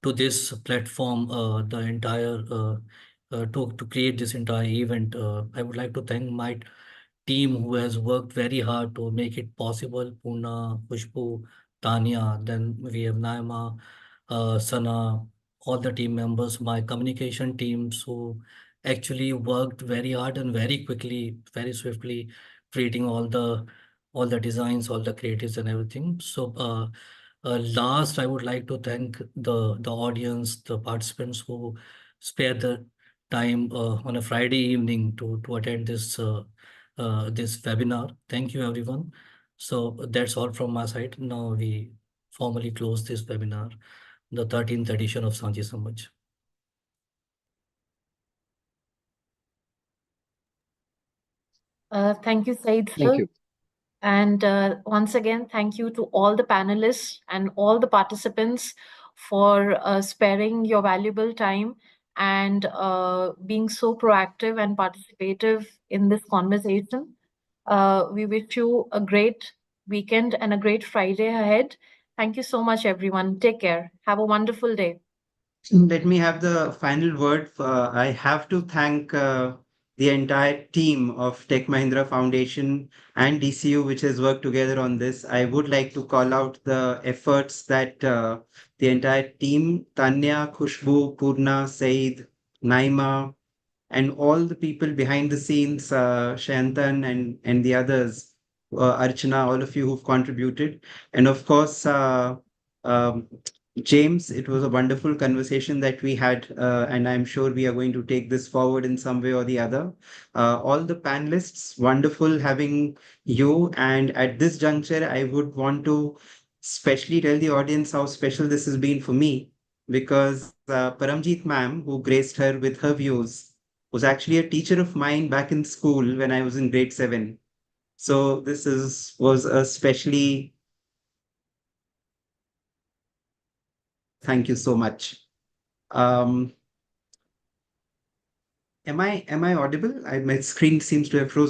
to this platform the entire to create this entire event. I would like to thank my team who has worked very hard to make it possible. Purna, Khushbu, Tanya, then we have Naima, Sana, all the team members, my communication teams who actually worked very hard and very quickly, very swiftly, creating all the designs, all the creatives and everything. So last, I would like to thank the audience, the participants who spared the time on a Friday evening to attend this webinar. Thank you, everyone. So that's all from my side. Now we formally close this webinar, the 13th edition of Saajhi Samajh. Thank you, Saeed sir. Thank you. And once again, thank you to all the panelists and all the participants for sparing your valuable time and being so proactive and participative in this conversation. We wish you a great weekend and a great Friday ahead. Thank you so much, everyone. Take care. Have a wonderful day. Let me have the final word. I have to thank the entire team of Tech Mahindra Foundation and DCU, which has worked together on this. I would like to call out the efforts that the entire team, Tanya, Khushbu, Purna, Said, Naima, and all the people behind the scenes, Shantan and the others, Archana, all of you who've contributed. And of course, um, James, it was a wonderful conversation that we had, and I'm sure we are going to take this forward in some way or the other. All the panelists, wonderful having you. And at this juncture, I would want to especially tell the audience how special this has been for me, because Paramjeet ma'am, who graced her with her views, was actually a teacher of mine back in school when I was in grade 7. So this is was a specially thank you so much. Um, am I audible? My screen seems to have frozen.